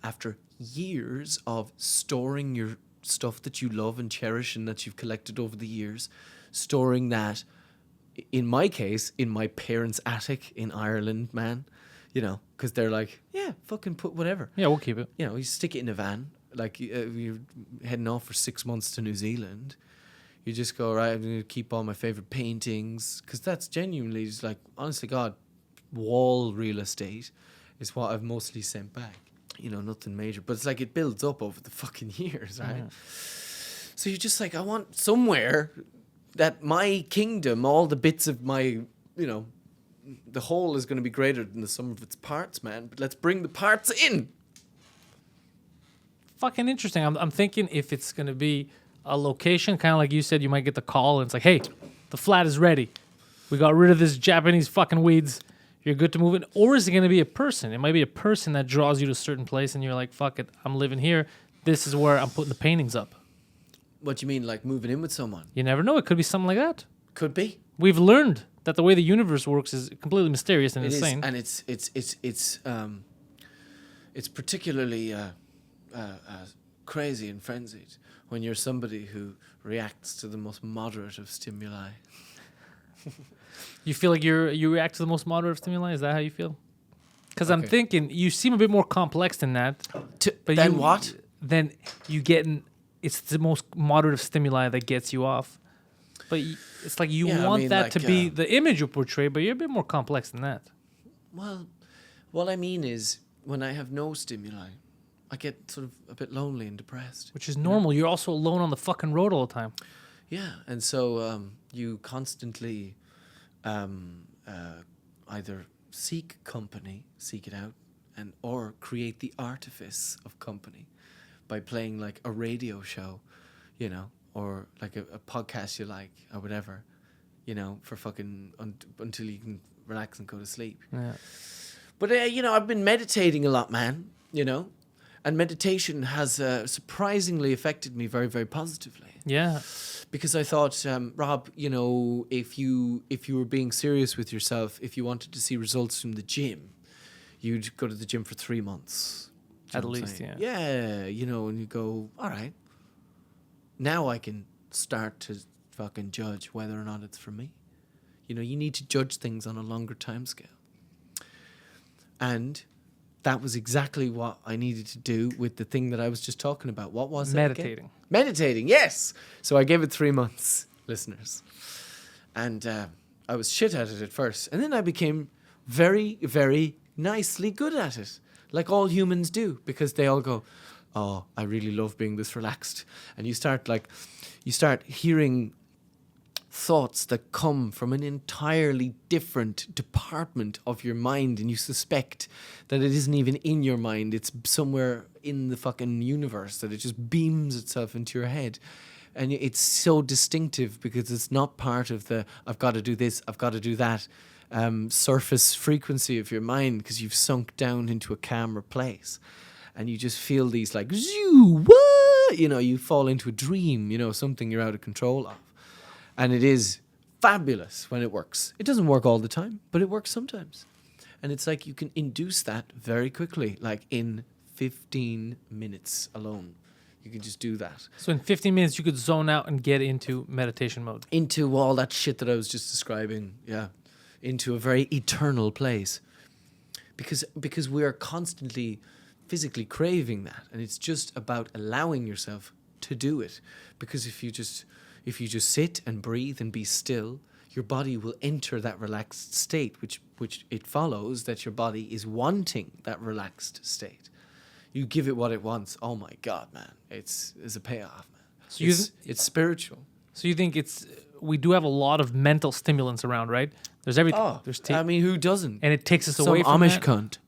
after years of storing your stuff that you love and cherish and that you've collected over the years, storing that in my case, in my parents' attic in Ireland, man, you know, because they're like, yeah, fucking put whatever. Yeah, we'll keep it. You know, you stick it in a van. Like you're heading off for 6 months to New Zealand. You just go, right, I'm going to keep all my favorite paintings. Because that's genuinely just like, honestly, God, wall real estate is what I've mostly sent back. You know, nothing major. But it's like it builds up over the fucking years, right? Yeah. So you're just like, I want somewhere that my kingdom, all the bits of my, you know, the whole is going to be greater than the sum of its parts, man. But let's bring the parts in. Fucking interesting. I'm thinking if it's going to be a location, kind of like you said, you might get the call and it's like, hey, the flat is ready. We got rid of this Japanese fucking weeds. You're good to move in. Or is it going to be a person? It might be a person that draws you to a certain place and you're like, fuck it, I'm living here. This is where I'm putting the paintings up. What do you mean, like moving in with someone? You never know. It could be something like that. Could be. We've learned that the way the universe works is completely mysterious and insane. Is, and it's particularly crazy and frenzied when you're somebody who reacts to the most moderate of stimuli. You feel like you react to the most moderate of stimuli? Is that how you feel? Because I'm thinking you seem a bit more complex than that. What? Then you get it's the most moderate of stimuli that gets you off. But it's like you want that to be the image you portray, but you're a bit more complex than that. Well, what I mean is when I have no stimuli, I get sort of a bit lonely and depressed. Which is normal. You're also alone on the fucking road all the time. Yeah, and so you constantly either seek company, seek it out, or create the artifice of company by playing like a radio show, you know, or like a podcast you like or whatever, you know, for fucking until you can relax and go to sleep. Yeah. But, you know, I've been meditating a lot, man, you know, and meditation has surprisingly affected me very, very positively. Yeah. Because I thought, Rob, you know, if you were being serious with yourself, if you wanted to see results from the gym, you'd go to the gym for 3 months. At least, yeah. Yeah, you know, and you go, all right, now I can start to fucking judge whether or not it's for me. You know, you need to judge things on a longer time scale. And that was exactly what I needed to do with the thing that I was just talking about. What was it? Meditating. Meditating, yes. So I gave it 3 months, listeners. And I was shit at it at first. And then I became very, very nicely good at it. Like all humans do. Because they all go, oh, I really love being this relaxed. And you start hearing thoughts that come from an entirely different department of your mind, and you suspect that it isn't even in your mind, it's somewhere in the fucking universe, that it just beams itself into your head. And it's so distinctive because it's not part of the I've got to do this, I've got to do that surface frequency of your mind, because you've sunk down into a calmer place. And you just feel these like, zoo, what? You know, you fall into a dream, you know, something you're out of control of. And it is fabulous when it works. It doesn't work all the time, but it works sometimes. And it's like you can induce that very quickly, like in 15 minutes alone. You can just do that. So in 15 minutes, you could zone out and get into meditation mode. Into all that shit that I was just describing, yeah. Into a very eternal place. Because we are constantly physically craving that. And it's just about allowing yourself to do it. Because if you just sit and breathe and be still, your body will enter that relaxed state, which it follows that your body is wanting that relaxed state. You give it what it wants. Oh my God, man. It's a payoff, man. So it's spiritual. So you think we do have a lot of mental stimulants around, right? There's everything. Oh, There's I mean, who doesn't? and it takes us Some away from Amish that. cunt.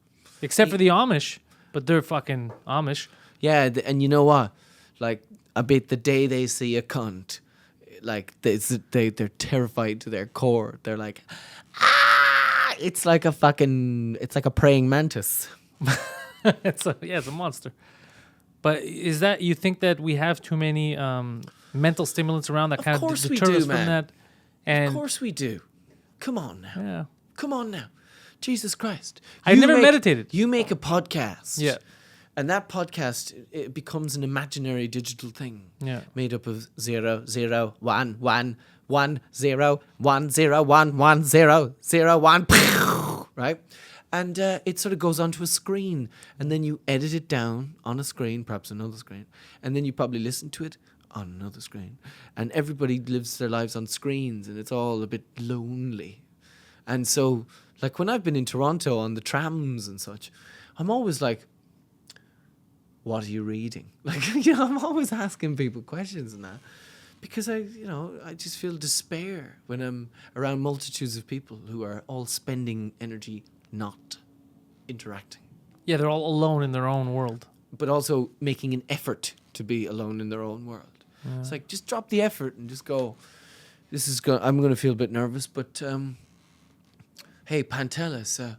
Except for the Amish, but they're fucking Amish. Yeah, and you know what? Like, I bet the day they see a cunt, like they're terrified to their core. They're like, ah! It's like a praying mantis. It's a monster. But is that you think that we have too many mental stimulants around that kind of deter us from that? And of course we do. Come on now. Yeah. Come on now. Jesus Christ. I never meditated. You make a podcast. Yeah. And that podcast, it becomes an imaginary digital thing. Yeah. Made up of 0, 0, 1, 1, 1, 0, 1, 0, 1, 1, 0, 0, 1, right? And it sort of goes onto a screen, and then you edit it down on a screen, perhaps another screen, and then you probably listen to it on another screen. And everybody lives their lives on screens, and it's all a bit lonely. And so, like when I've been in Toronto on the trams and such, I'm always like, what are you reading? Like, I'm always asking people questions and that. Because I just feel despair when I'm around multitudes of people who are all spending energy not interacting. Yeah, they're all alone in their own world. But also making an effort to be alone in their own world. Yeah. It's like, just drop the effort and just go, I'm going to feel a bit nervous, but hey, Pantelis,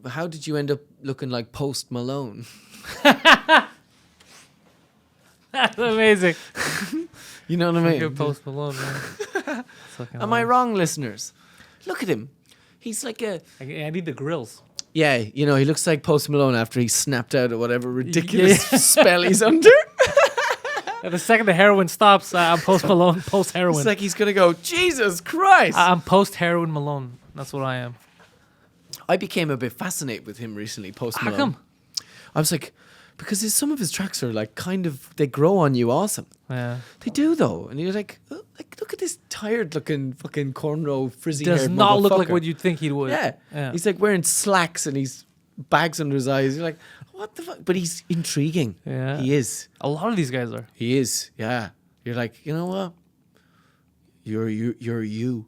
how did you end up looking like Post Malone? That's amazing. You know what I mean? Good Post Malone, man. Am I wrong, listeners? Look at him. He's like I need the grills. Yeah, he looks like Post Malone after he snapped out of whatever ridiculous spell he's under. And the second the heroin stops, I'm Post Malone, post heroin. It's like he's going to go, Jesus Christ. I'm post heroin Malone. That's what I am. I became a bit fascinated with him recently, Post Malone. How come? I was like, because some of his tracks are like they grow on you awesome. Yeah. They do though. And you're like, look at this tired looking fucking cornrow frizzy Does haired not look like motherfucker. what you'd think he would. Yeah. He's like wearing slacks and he's bags under his eyes. You're like, what the fuck? But he's intriguing. Yeah. He is. A lot of these guys are. He is. Yeah. You're like, you know what? You're you.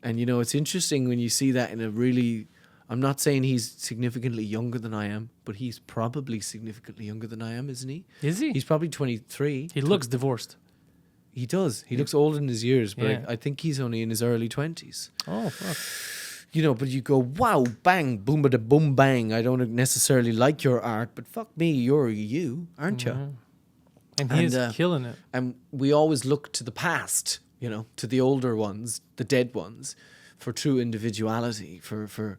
And it's interesting when you see that in a really, I'm not saying he's significantly younger than I am, but he's probably significantly younger than I am, isn't he? Is he? He's probably 23. He looks divorced. He does. He looks old in his years, but Yeah. I think he's only in his early 20s. Oh, fuck. But you go, wow, bang, boom, bada, boom, bang. I don't necessarily like your art, but fuck me, you're you, aren't you? And he is killing it. And we always look to the past, to the older ones, the dead ones, for true individuality, for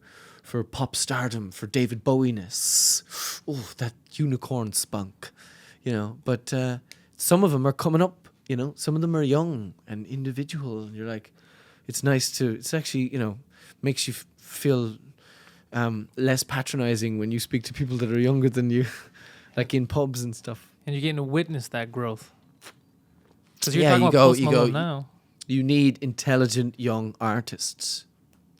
pop stardom, for David Bowie-ness. Oh, that unicorn spunk, But some of them are coming up, Some of them are young and individual. And you're like, it's actually, makes you feel less patronizing when you speak to people that are younger than you, like in pubs and stuff. And you're getting to witness that growth. Because you're Yeah, talking you about go- Post you Malone go- now. You need intelligent young artists.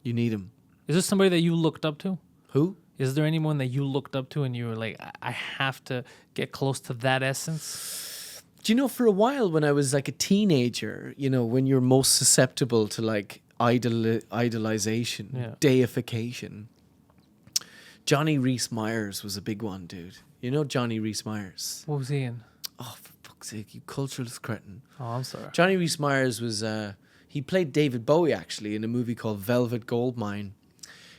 You need them. Is this somebody that you looked up to? Who? Is there anyone that you looked up to and you were like, I have to get close to that essence? Do you know, for a while when I was like a teenager, when you're most susceptible to like idolization, Yeah. deification, Johnny Rhys Meyers was a big one, dude. You know Johnny Rhys Meyers? What was he in? Oh, for fuck's sake, you culturalist cretin. Oh, I'm sorry. Johnny Rhys Meyers was, he played David Bowie actually in a movie called Velvet Goldmine.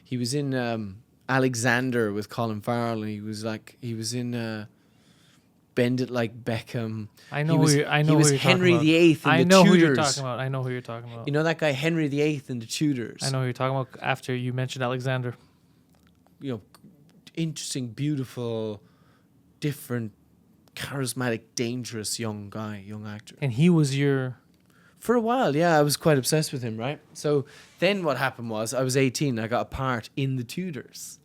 He was in Alexander with Colin Farrell, and he was in Bend It Like Beckham. I know he was, who I know he was who you're Henry talking VIII in about. I the know Tudors. who you're talking about. I know who you're talking about. You know that guy Henry VIII in the Tudors. I know who you're talking about after you mentioned Alexander. Interesting, beautiful, different, charismatic, dangerous young actor. And he was your... For a while, yeah, I was quite obsessed with him, right? So then what happened was I was 18, I got a part in the Tudors.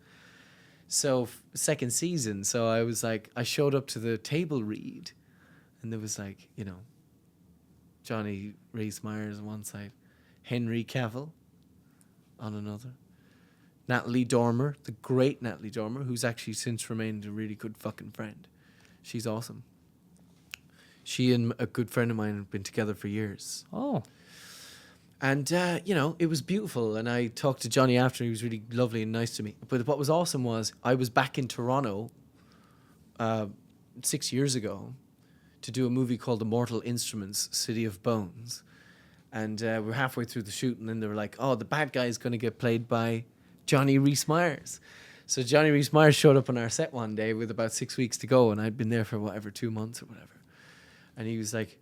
So second season, so I was like, I showed up to the table read, and there was like, Johnny Rhys Meyers on one side, Henry Cavill on another, Natalie Dormer, the great Natalie Dormer, who's actually since remained a really good fucking friend. She's awesome. She and a good friend of mine have been together for years. Oh. And, it was beautiful. And I talked to Johnny after. He was really lovely and nice to me. But what was awesome was I was back in Toronto 6 years ago to do a movie called Immortal Instruments, City of Bones. And we're halfway through the shoot. And then they were like, oh, the bad guy is going to get played by Johnny Rhys Meyers. So Johnny Rhys Meyers showed up on our set one day with about 6 weeks to go. And I'd been there for 2 months or whatever. And he was like,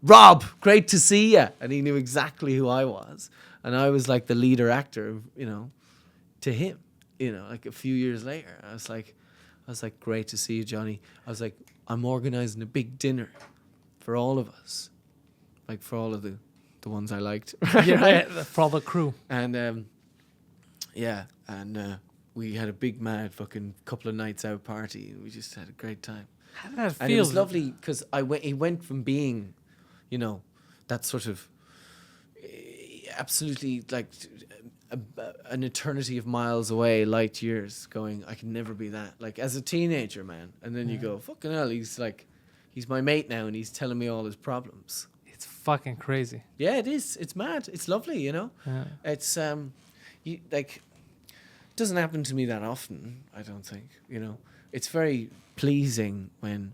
Rob, great to see you. And he knew exactly who I was. And I was like the leader actor, to him, like a few years later. I was like, I was like, great to see you, Johnny. I was like, I'm organising a big dinner for all of us. Like, for all of the ones I liked. Yeah, for all the crew. And, we had a big mad fucking couple of nights out party. And we just had a great time. How did that feel? And it was lovely because he went from being, you know, that sort of absolutely like an eternity of miles away, light years, going, I can never be that. Like as a teenager, man. And then you go, fucking hell, he's my mate now and he's telling me all his problems. It's fucking crazy. Yeah, it is. It's mad. It's lovely, you know? Yeah. It's, it doesn't happen to me that often, I don't think, you know? It's very pleasing when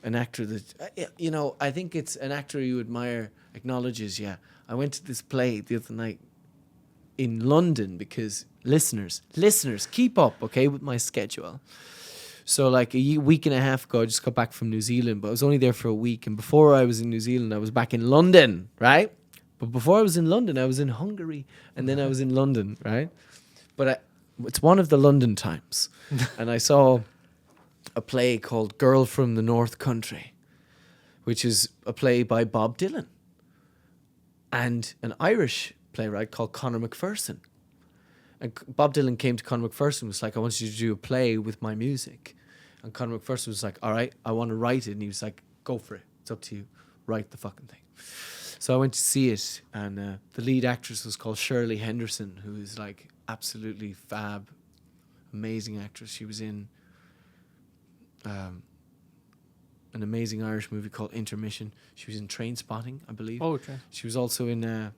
an actor that, you know, I think it's an actor you admire acknowledges, yeah. I went to this play the other night in London because listeners, keep up, okay, with my schedule. So like a week and a half ago, I just got back from New Zealand, but I was only there for a week. And before I was in New Zealand, I was back in London, right? But before I was in London, I was in Hungary, and then I was in London, right? But it's one of the London times, and I saw a play called Girl from the North Country, which is a play by Bob Dylan and an Irish playwright called Conor McPherson. And Bob Dylan came to Conor McPherson and was like, I want you to do a play with my music. And Conor McPherson was like, all right, I want to write it. And he was like, go for it. It's up to you. Write the fucking thing. So I went to see it, and the lead actress was called Shirley Henderson, who is like absolutely fab, amazing actress. She was in an amazing Irish movie called Intermission. She was in Trainspotting, I believe. Oh, okay. She was also in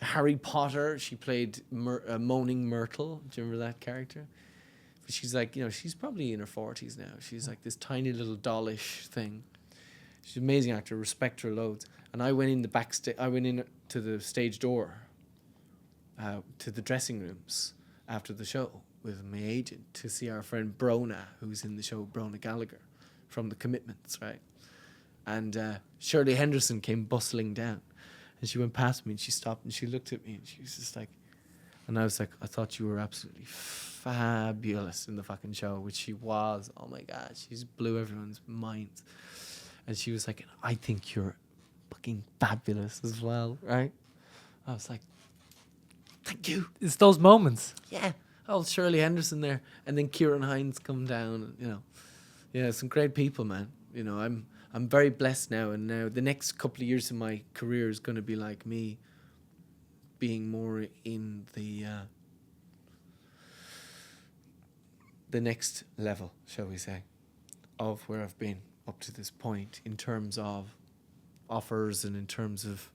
Harry Potter. She played Moaning Myrtle. Do you remember that character? But she's like, you know, she's probably in her 40s now. She's like this tiny little dollish thing. She's an amazing actor. Respect her loads. And I went in I went in to the stage door, to the dressing rooms after the show with my agent to see our friend Brona, who's in the show, Brona Gallagher, from The Commitments, right? And Shirley Henderson came bustling down, and she went past me and she stopped and she looked at me and she was just like, and I was like, I thought you were absolutely fabulous in the fucking show, which she was. Oh my God, she just blew everyone's minds. And she was like, I think you're fucking fabulous as well, right? I was like, thank you. It's those moments. Yeah. Oh, Shirley Henderson there. And then Kieran Hines come down, and, you know. Yeah, some great people, man. You know, I'm very blessed now, and now the next couple of years of my career is going to be like me being more in the next level, shall we say, of where I've been up to this point in terms of offers and in terms of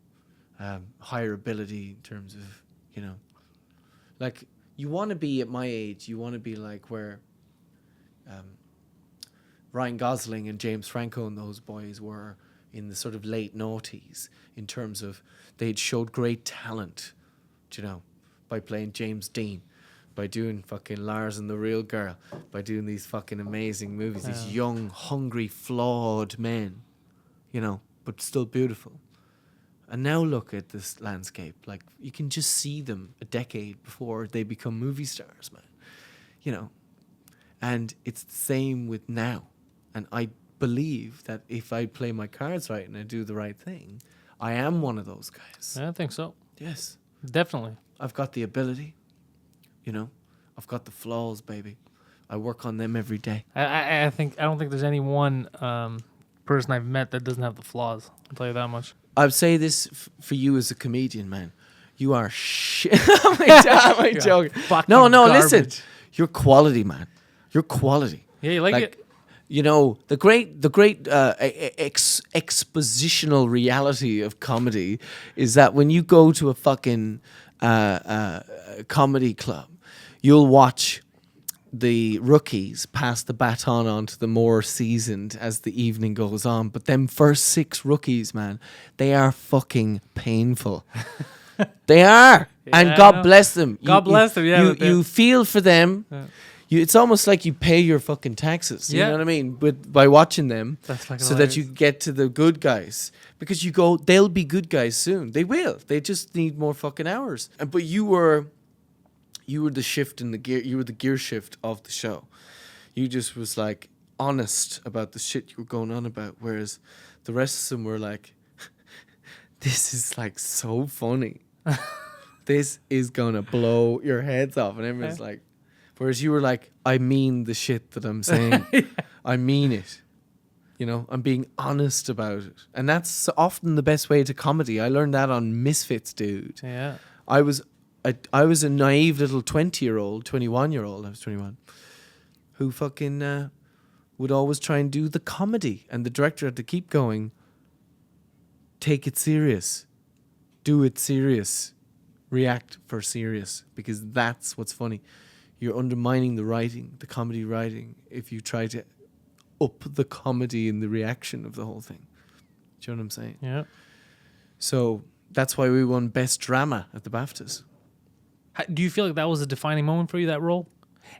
higher ability, in terms of, you know, like you want to be at my age, you want to be like where Ryan Gosling and James Franco and those boys were in the sort of late noughties, in terms of they'd showed great talent, you know, by playing James Dean, by doing fucking Lars and the Real Girl, by doing these fucking amazing movies, these young, hungry, flawed men, you know, but still beautiful. And now look at this landscape. Like, you can just see them a decade before they become movie stars, man. You know, and it's the same with now. And I believe that if I play my cards right and I do the right thing, I am one of those guys. I think so. Yes. Definitely. I've got the ability, you know. I've got the flaws, baby. I work on them every day. I don't think there's any one person I've met that doesn't have the flaws. I'll tell you that much. I'd say this for you as a comedian, man. You are shit. Am I joking? No, garbage. listen. You're quality, man. You're quality. Yeah, you like it? You know, the great expositional reality of comedy is that when you go to a fucking comedy club, you'll watch the rookies pass the baton on to the more seasoned as the evening goes on. But them first 6 rookies, man, they are fucking painful. They are. Yeah, and God bless them. God bless them, yeah. You feel for them. Yeah. It's almost like you pay your fucking taxes. You know what I mean? By watching them, so that you get to the good guys. Because you go, they'll be good guys soon. They will. They just need more fucking hours. But you were the shift in the gear. You were the gear shift of the show. You just was like honest about the shit you were going on about, whereas the rest of them were like, this is like so funny. This is gonna blow your heads off. And everyone's like, whereas you were like, I mean the shit that I'm saying. I mean it. You know, I'm being honest about it. And that's often the best way to comedy. I learned that on Misfits, dude. Yeah. I was a naive little 21-year-old, I was 21, who fucking would always try and do the comedy. And the director had to keep going, take it serious. Do it serious. React for serious. Because that's what's funny. You're undermining the writing, the comedy writing, if you try to up the comedy in the reaction of the whole thing. Do you know what I'm saying? Yeah. So that's why we won Best Drama at the BAFTAs. Do you feel like that was a defining moment for you, that role?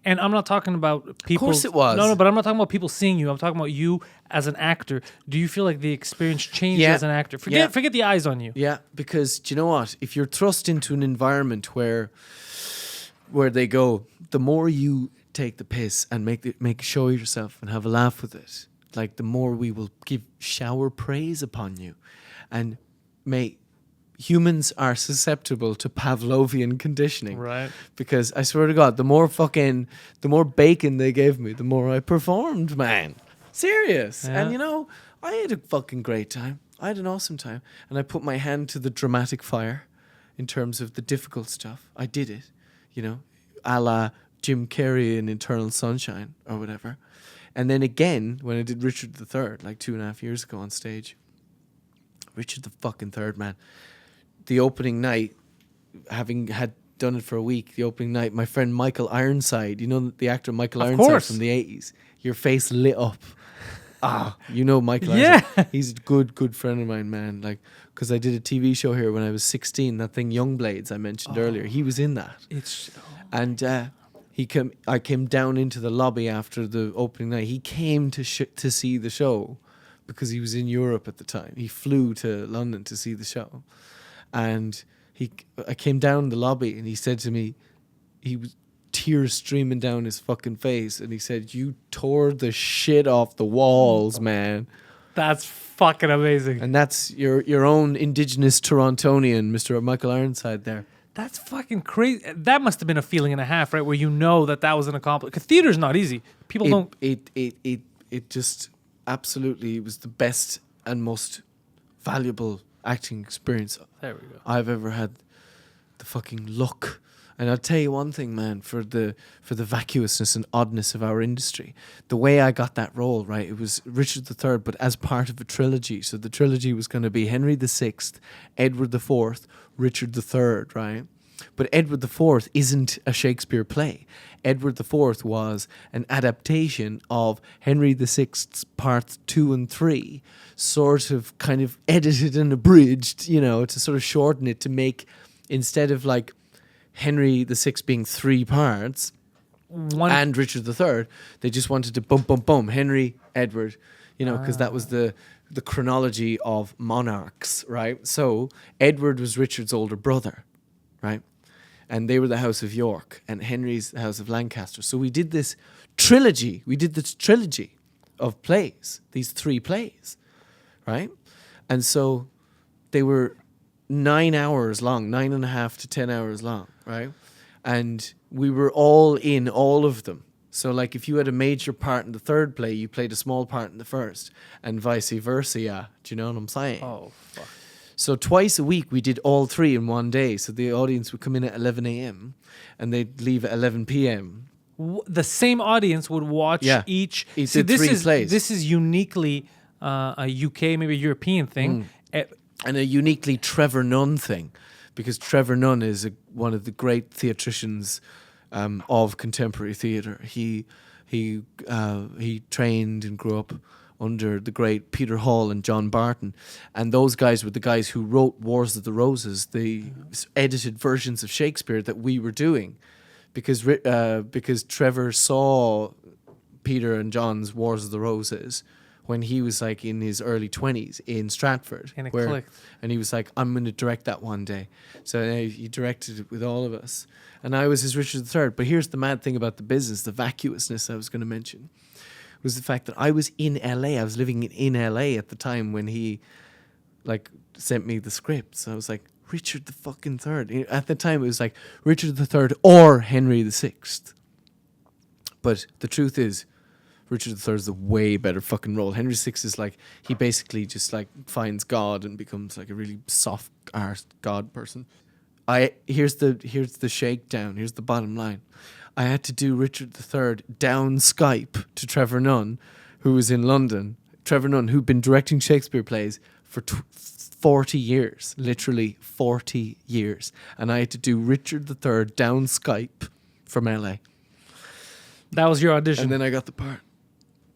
And I'm not talking about people. Of course it was. No, but I'm not talking about people seeing you. I'm talking about you as an actor. Do you feel like the experience changed Yeah. as an actor? Forget the eyes on you. Yeah, because do you know what? If you're thrust into an environment where they go, the more you take the piss and make a show of yourself and have a laugh with it, like the more we will shower praise upon you. And humans are susceptible to Pavlovian conditioning. Right. Because I swear to God, the more bacon they gave me, the more I performed, man. Serious. Yeah. And you know, I had a fucking great time. I had an awesome time. And I put my hand to the dramatic fire in terms of the difficult stuff. I did it, you know, a la Jim Carrey in Eternal Sunshine or whatever. And then again, when I did Richard III, like 2.5 years ago on stage, Richard the fucking Third, man. The opening night, having had done it for a week, the opening night, my friend Michael Ironside, you know the actor Michael Of Ironside course. from the 80s, your face lit up. You know Michael Ironside. Yeah. He's a good friend of mine, man. Like, because I did a TV show here when I was 16, that thing Young Blades I mentioned earlier. He was in that. And I came down into the lobby after the opening night. He came to see the show because he was in Europe at the time. He flew to London to see the show. And I came down the lobby and he said to me, he was tears streaming down his fucking face, and he said, "You tore the shit off the walls, man." That's fucking amazing. And that's your own indigenous Torontonian, Mr. Michael Ironside there. That's fucking crazy. That must have been a feeling and a half, right? Where you know that was an accomplishment. Because theater's not easy. People don't. It just absolutely was the best and most valuable acting experience There we go. I've ever had. The fucking luck. And I'll tell you one thing, man, for the vacuousness and oddness of our industry, the way I got that role, right, it was Richard III, but as part of a trilogy. So the trilogy was going to be Henry VI, Edward IV, Richard III, right? But Edward IV isn't a Shakespeare play. Edward IV was an adaptation of Henry VI's parts 2 and 3, sort of kind of edited and abridged, you know, to sort of shorten it, to make, instead of like Henry VI being 3 parts and Richard III, they just wanted to boom, Henry, Edward, you know, because that was the chronology of monarchs, right? So Edward was Richard's older brother, right? And they were the House of York, and Henry's the House of Lancaster. So we did this trilogy. Of plays, these 3 plays, right? And so they were 9 hours long, 9.5 to 10 hours long, right? And we were all in all of them. So like if you had a major part in the 3rd play, you played a small part in the 1st, and vice versa. Yeah. Do you know what I'm saying? Oh, fuck. So twice a week we did all 3 in one day. So the audience would come in at 11 a.m. and they'd leave at 11 p.m. The same audience would watch each. It's See, the 3 plays. This is uniquely a UK, maybe European thing. And a uniquely Trevor Nunn thing, because Trevor Nunn is one of the great theatricians of contemporary theatre. He trained and grew up under the great Peter Hall and John Barton, and those guys were the guys who wrote Wars of the Roses, the edited versions of Shakespeare that we were doing, because Trevor saw Peter and John's Wars of the Roses when he was like in his early 20s in Stratford. And it clicked. And he was like, I'm going to direct that one day. So he directed it with all of us. And I was his Richard III. But here's the mad thing about the business, the vacuousness I was going to mention, was the fact that I was in LA. I was living in LA at the time when he like sent me the script. So I was like, Richard the fucking III. At the time it was like Richard III or Henry VI. But the truth is, Richard III is a way better fucking role. Henry VI is like, he basically just like finds God and becomes like a really soft arsed God person. Here's the shakedown. Here's the bottom line. I had to do Richard III down Skype to Trevor Nunn, who was in London. Trevor Nunn, who'd been directing Shakespeare plays for 40 years, literally 40 years. And I had to do Richard III down Skype from LA. That was your audition. And then I got the part.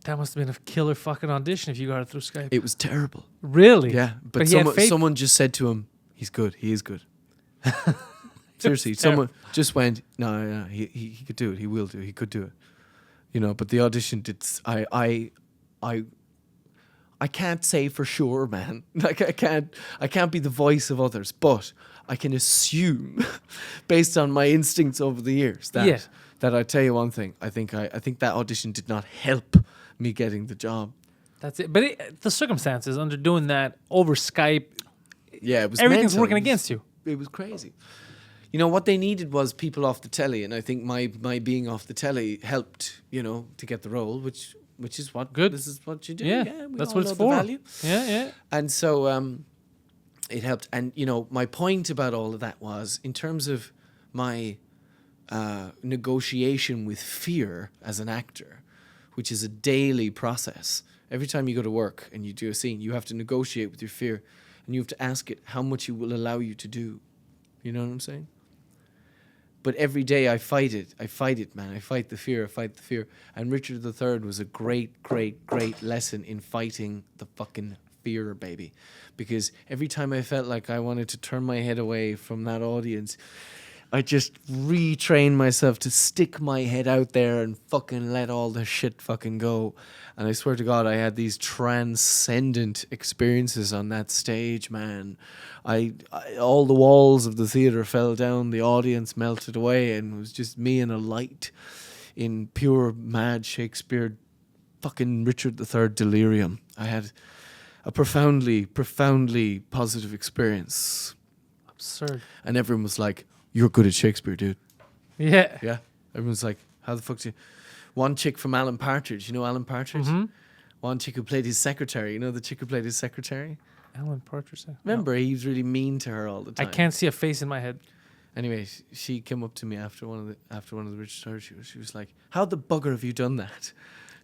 That must have been a killer fucking audition if you got it through Skype. It was terrible. Really? Yeah. But he had faith? someone just said to him, he's good. He is good. Seriously, someone just went, no, he could do it. He will do it. He could do it. You know, but the audition did. I can't say for sure, man. Like I can't be the voice of others, but I can assume, based on my instincts over the years, that I tell you one thing. I think that audition did not help me getting the job. That's it. But the circumstances under doing that over Skype, yeah, it was everything's mental. working against you. It was crazy. You know, what they needed was people off the telly, and I think my being off the telly helped, you know, to get the role, which is what good. This is what you do. Yeah, we that's all what it's know for. the value. Yeah. And so it helped. And, you know, my point about all of that was, in terms of my negotiation with fear as an actor, which is a daily process. Every time you go to work and you do a scene, you have to negotiate with your fear, and you have to ask it how much it will allow you to do. You know what I'm saying? But every day I fight it, man. I fight the fear. And Richard III was a great, great, great lesson in fighting the fucking fear, baby. Because every time I felt like I wanted to turn my head away from that audience, I just retrained myself to stick my head out there and fucking let all the shit fucking go. And I swear to God, I had these transcendent experiences on that stage, man. I all the walls of the theater fell down, the audience melted away, and it was just me and a light in pure mad Shakespeare fucking Richard III delirium. I had a profoundly, profoundly positive experience. Absurd. And everyone was like, you're good at Shakespeare, dude. Yeah. Yeah. Everyone's like, how the fuck do you... One chick from Alan Partridge, you know Alan Partridge? Mm-hmm. One chick who played his secretary. You know the chick who played his secretary? Alan Partridge. Remember, he was really mean to her all the time. I can't see a face in my head. Anyway, she came up to me after one of the Richard III. She was like, how the bugger have you done that?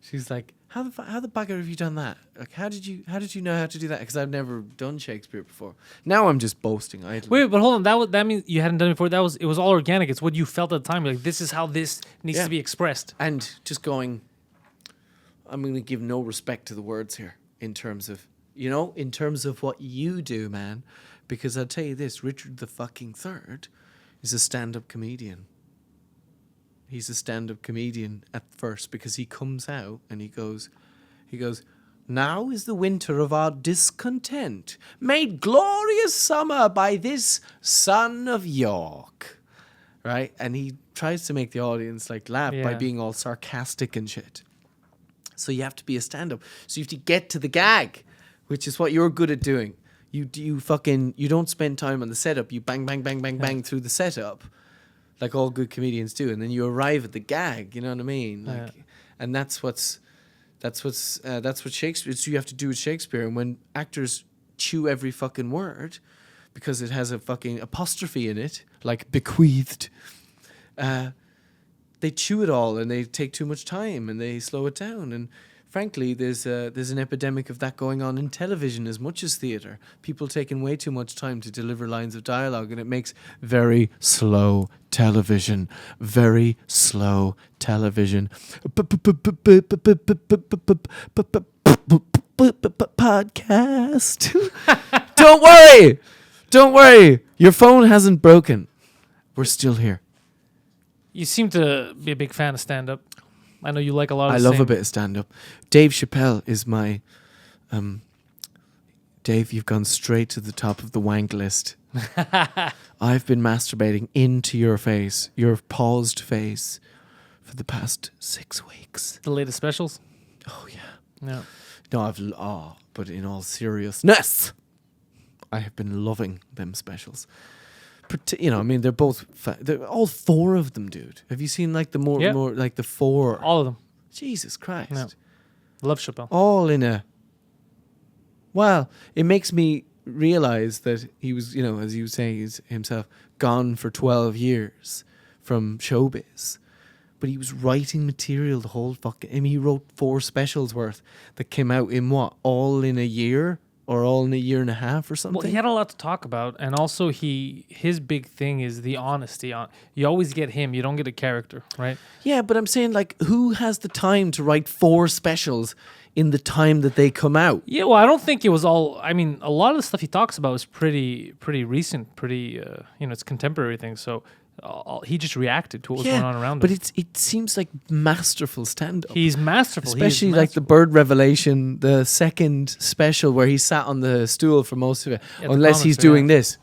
She's like, how the bugger have you done that? Like, how did you know how to do that? Because I've never done Shakespeare before. Now I'm just boasting. Wait, but hold on. That means you hadn't done it before. It was all organic. It's what you felt at the time. Like, this is how this needs to be expressed. And just going, I'm going to give no respect to the words here in terms of what you do, man. Because I'll tell you this, Richard the fucking III is a stand-up comedian. He's a stand-up comedian at first, because he comes out and he goes, now is the winter of our discontent, made glorious summer by this son of York. Right? And he tries to make the audience like laugh by being all sarcastic and shit. So you have to be a stand-up. So you have to get to the gag, which is what you're good at doing. You don't spend time on the setup. You bang, bang, bang, bang, bang through the setup, like all good comedians do, and then you arrive at the gag. You know what I mean? Like, and that's what Shakespeare. So you have to do with Shakespeare. And when actors chew every fucking word, because it has a fucking apostrophe in it, like bequeathed, they chew it all and they take too much time and they slow it down. And frankly, there's an epidemic of that going on in television as much as theatre. People taking way too much time to deliver lines of dialogue, and it makes very slow television. Very slow television. Podcast. Don't worry. Your phone hasn't broken. We're still here. You seem to be a big fan of stand-up. I know you like a lot of I the love a same. bit of stand-up. Dave Chappelle is my... Dave, you've gone straight to the top of the wank list. I've been masturbating into your face, your paused face, for the past 6 weeks. The latest specials? Oh, yeah. Yeah. No, but in all seriousness, I have been loving them specials. I mean, they're both... they're all 4 of them, dude. Have you seen, like, the more like, the 4? All of them. Jesus Christ. No. Love Chappelle. All in a... Well, it makes me realize that he was, as you say himself, gone for 12 years from showbiz. But he was writing material the whole fucking... I mean, he wrote 4 specials worth that came out in what? All in a year? Or all in a year and a half or something? Well, he had a lot to talk about. And also, his big thing is the honesty. You always get him. You don't get a character, right? Yeah, but I'm saying, like, who has the time to write 4 specials in the time that they come out? Yeah, well, I don't think it was all... I mean, a lot of the stuff he talks about is pretty recent, it's contemporary things. So he just reacted to what was going on around him. But it seems like masterful stand-up. He's masterful. Especially like the Bird Revelation, the second special where he sat on the stool for most of it. Yeah, unless he's doing this.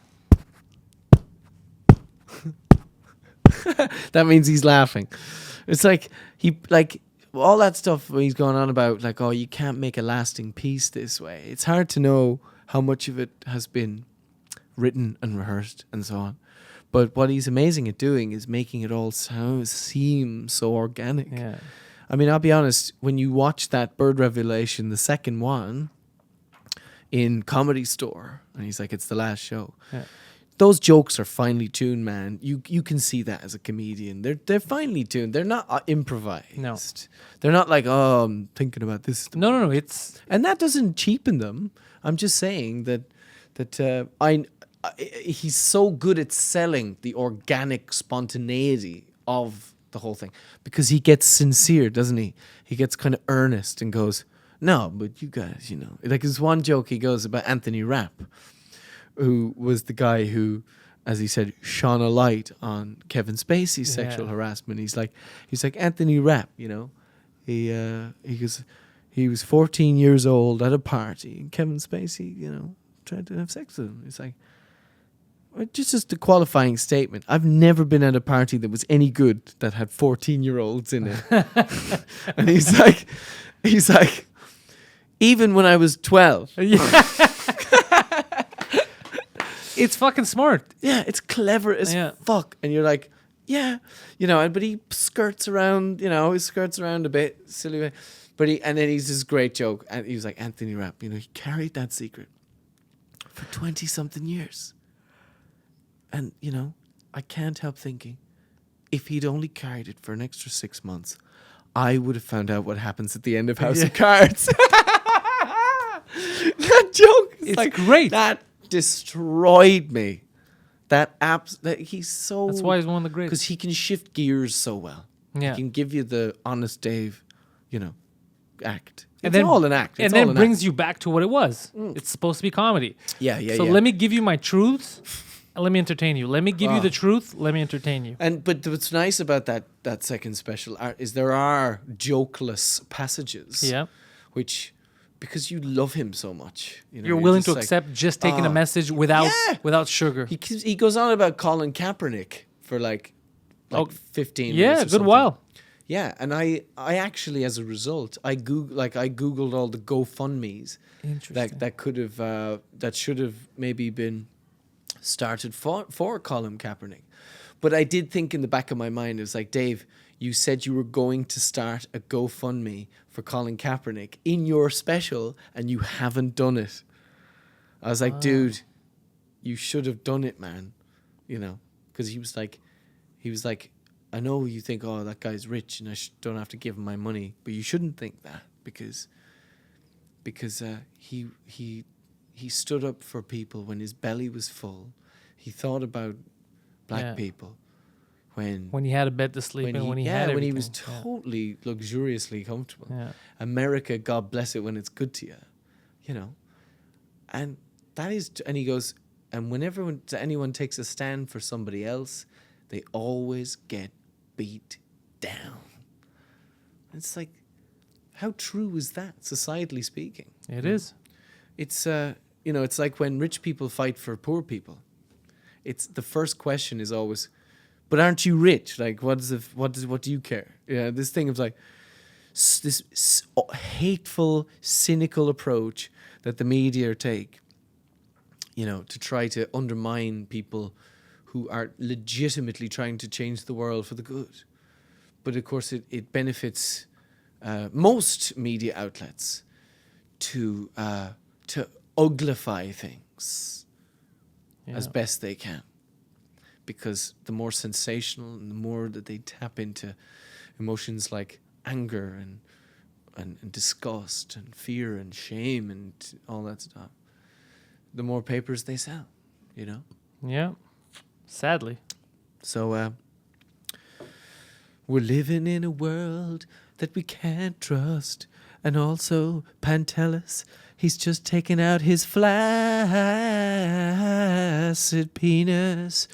That means he's laughing. It's like all that stuff when he's going on about like, oh, you can't make a lasting piece this way. It's hard to know how much of it has been written and rehearsed and so on. But what he's amazing at doing is making it all seem so organic. Yeah. I mean, I'll be honest, when you watch that Bird Revelation, the second one, in Comedy Store, and he's like, it's the last show. Yeah. Those jokes are finely tuned, man. You can see that as a comedian. They're finely tuned. They're not improvised. No. They're not like, oh, I'm thinking about this. No. It's... And that doesn't cheapen them. I'm just saying that he's so good at selling the organic spontaneity of the whole thing because he gets sincere, doesn't he? He gets kind of earnest and goes, no, but you guys, like there's one joke he goes about Anthony Rapp, who was the guy who, as he said, shone a light on Kevin Spacey's sexual harassment. He's like Anthony Rapp, he goes, he was 14 years old at a party and Kevin Spacey, tried to have sex with him. It's like, just a qualifying statement. I've never been at a party that was any good that had 14-year-olds in it. And he's like, even when I was 12. It's fucking smart. Yeah, it's clever as fuck. And you're like, yeah, but he skirts around, a bit, silly way. But then he's this great joke. And he was like, Anthony Rapp, he carried that secret for 20-something years. And, I can't help thinking, if he'd only carried it for an extra 6 months, I would have found out what happens at the end of House of Cards. That joke is It's great. That destroyed me. He's so... That's why he's one of the greats. Because he can shift gears so well. Yeah. He can give you the honest Dave, act. And It's all an act. And then brings you back to what it was. It's supposed to be comedy. Yeah. So let me give you my truths. And let me entertain you. Let me give you the truth. Let me entertain you. But what's nice about that second special is there are jokeless passages. Yeah. Which, because you love him so much, You're willing to accept just taking a message without sugar. He goes on about Colin Kaepernick for like 15 minutes. Yeah, or a good something. while. Yeah, and I actually, as a result, I googled all the GoFundMes that should have maybe been started for Colin Kaepernick. But I did think in the back of my mind, it was like, Dave, you said you were going to start a GoFundMe for Colin Kaepernick in your special and you haven't done it. I was like, dude, you should have done it, man. Because he was like, I know you think, oh, that guy's rich and I don't have to give him my money, but you shouldn't think that because he stood up for people when his belly was full. He thought about black people when he had a bed to sleep in, when he had everything. when he was totally luxuriously comfortable. Yeah. America, God bless it when it's good to you, And that is, and he goes, and whenever anyone takes a stand for somebody else, they always get beat down. It's like, how true is that, societally speaking? It is. It's it's like when rich people fight for poor people. It's the first question is always, but aren't you rich? Like, what do you care? Yeah, this thing of like this hateful, cynical approach that the media take, to try to undermine people who are legitimately trying to change the world for the good. But of course, it benefits most media outlets to uglify things as best they can, because the more sensational and the more that they tap into emotions like anger and disgust and fear and shame and all that stuff, the more papers they sell, Yeah. Sadly. So we're living in a world that we can't trust. And also Pantelis, he's just taken out his flaccid penis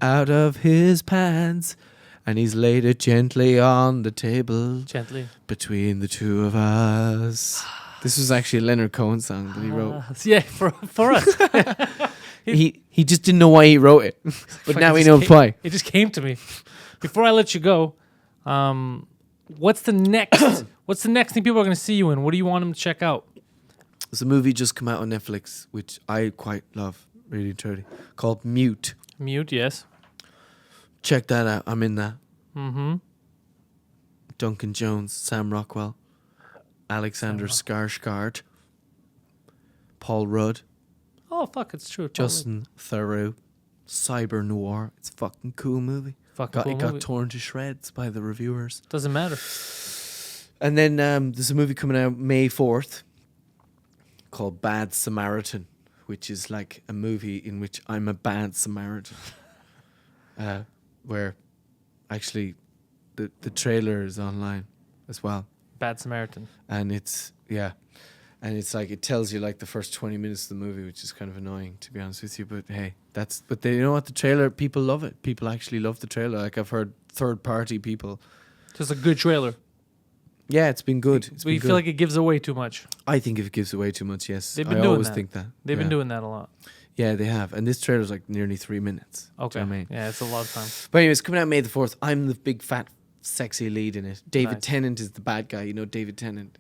out of his pants, and he's laid it gently on the table. Gently. Between the two of us. This was actually a Leonard Cohen song that he wrote. Yeah, for us. He just didn't know why he wrote it. But now he knows why. It just came to me. Before I let you go, what's the next thing people are going to see you in? What do you want them to check out? There's a movie just come out on Netflix, which I quite love, really truly, called Mute. Mute, yes. Check that out. I'm in that. Mm-hmm. Duncan Jones, Sam Rockwell, Alexander Skarsgård, Paul Rudd. Oh, fuck, it's true. Justin Theroux. Cyber noir. It's a fucking cool movie. It got torn to shreds by the reviewers. Doesn't matter. And then there's a movie coming out May 4th called Bad Samaritan, which is like a movie in which I'm a bad Samaritan. Where actually the trailer is online as well. Bad Samaritan. And it's like it tells you like the first 20 minutes of the movie, which is kind of annoying, to be honest with you. But hey, you know what, the trailer, people love it. People actually love the trailer. Like I've heard third-party people. Just a good trailer. Yeah, it's been good. But you feel like it gives away too much? I think if it gives away too much, yes. I always think that. They've been doing that a lot. Yeah, they have. And this trailer's like nearly 3 minutes. Okay. Do you know what I mean? Yeah, it's a lot of time. But anyways, coming out May the 4th, I'm the big, fat, sexy lead in it. David Nice. Tennant is the bad guy. You know David Tennant.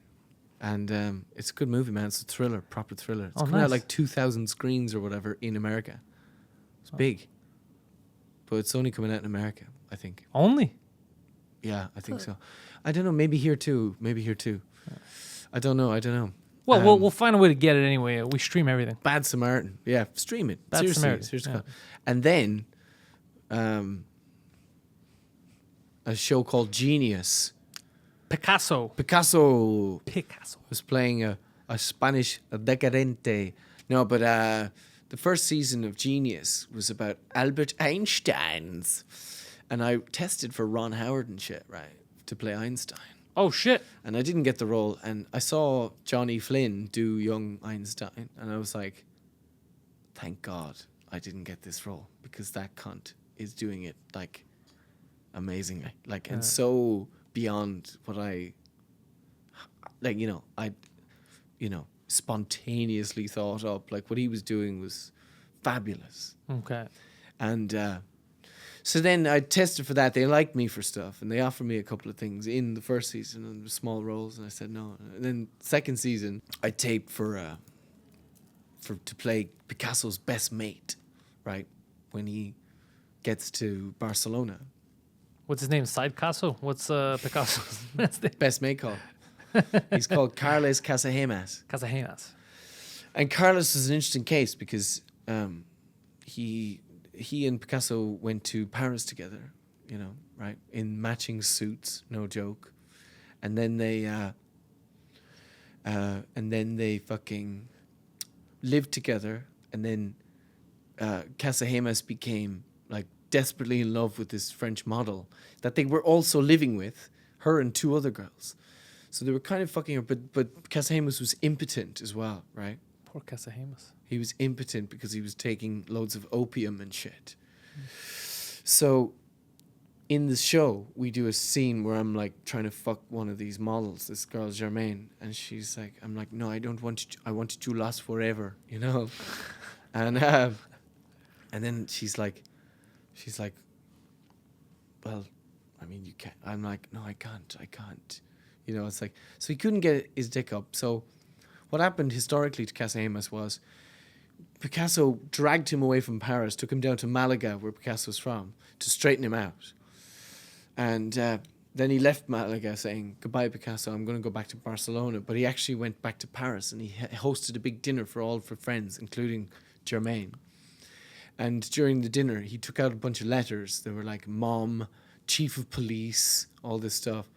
And it's a good movie, man. It's a thriller, proper thriller. It's coming out like 2,000 screens or whatever in America. It's big. But it's only coming out in America, I think. Only? Yeah, I think so. I don't know. Maybe here too. I don't know. Well, we'll find a way to get it anyway. We stream everything. Bad Samaritan. Yeah, stream it. Bad Samaritan. Seriously. Yeah. And then a show called Genius. Picasso was playing a Spanish decadente. No, but the first season of Genius was about Albert Einstein's. And I tested for Ron Howard and shit, right, to play Einstein. Oh, shit. And I didn't get the role. And I saw Johnny Flynn do young Einstein. And I was like, thank God I didn't get this role, because that cunt is doing it, like, amazingly. Like, and so beyond what I, like, spontaneously thought up. Like, what he was doing was fabulous. Okay. And so then I tested for that. They liked me for stuff, and they offered me a couple of things in the first season, and small roles, and I said no. And then second season, I taped to play Picasso's best mate, right, when he gets to Barcelona. What's his name? Side Casso? What's Picasso's best name? Best mate called. He's called Carles Casagemas. Casagemas. And Carlos is an interesting case because he and Picasso went to Paris together, right, in matching suits, no joke, and then they fucking lived together, and then Casagemas became like desperately in love with this French model that they were also living with, her and two other girls. So they were kind of fucking her, but Casagemas was impotent as well, right? Poor Casagemas. He was impotent because he was taking loads of opium and shit. So in the show, we do a scene where I'm like trying to fuck one of these models. This girl, Germaine, and she's like, I'm like, no, I don't want you. I want you to last forever, you know. And then she's like, well, I mean, you can't. I'm like, no, I can't. You know, it's like, so he couldn't get his dick up. So what happened historically to Casa Amos was Picasso dragged him away from Paris, took him down to Malaga, where Picasso's from, to straighten him out. And then he left Malaga saying, goodbye, Picasso, I'm going to go back to Barcelona. But he actually went back to Paris and he hosted a big dinner for friends, including Germaine. And during the dinner, he took out a bunch of letters. They were like, Mom, Chief of Police, all this stuff.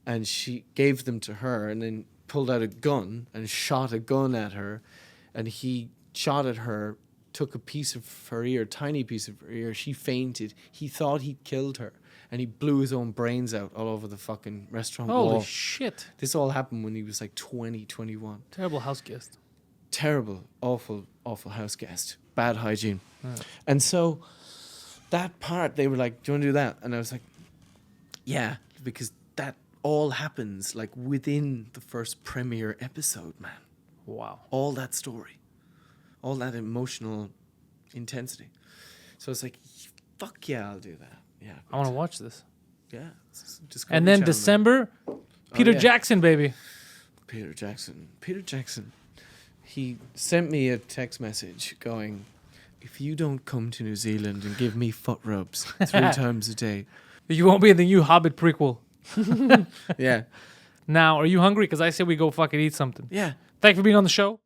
And she gave them to her and then pulled out a gun and shot a gun at her. And he shot at her, took a piece of her ear, tiny piece of her ear. She fainted. He thought he'd killed her. And he blew his own brains out all over the fucking restaurant wall. Holy shit. This all happened when he was like 20, 21. Terrible house guest. Terrible, awful house guest. Bad hygiene. And so that part, they were like, do you want to do that? And I was like, yeah, because that all happens like within the first premiere episode, man. Wow. All that story. All that emotional intensity. So it's like, fuck yeah, I'll do that. Yeah. I want to watch this. Yeah. And then December, Peter Jackson, baby. Peter Jackson. He sent me a text message going, if you don't come to New Zealand and give me foot rubs 3 times a day. You won't be in the new Hobbit prequel. Yeah. Now, are you hungry? Because I say we go fucking eat something. Yeah. Thank you for being on the show.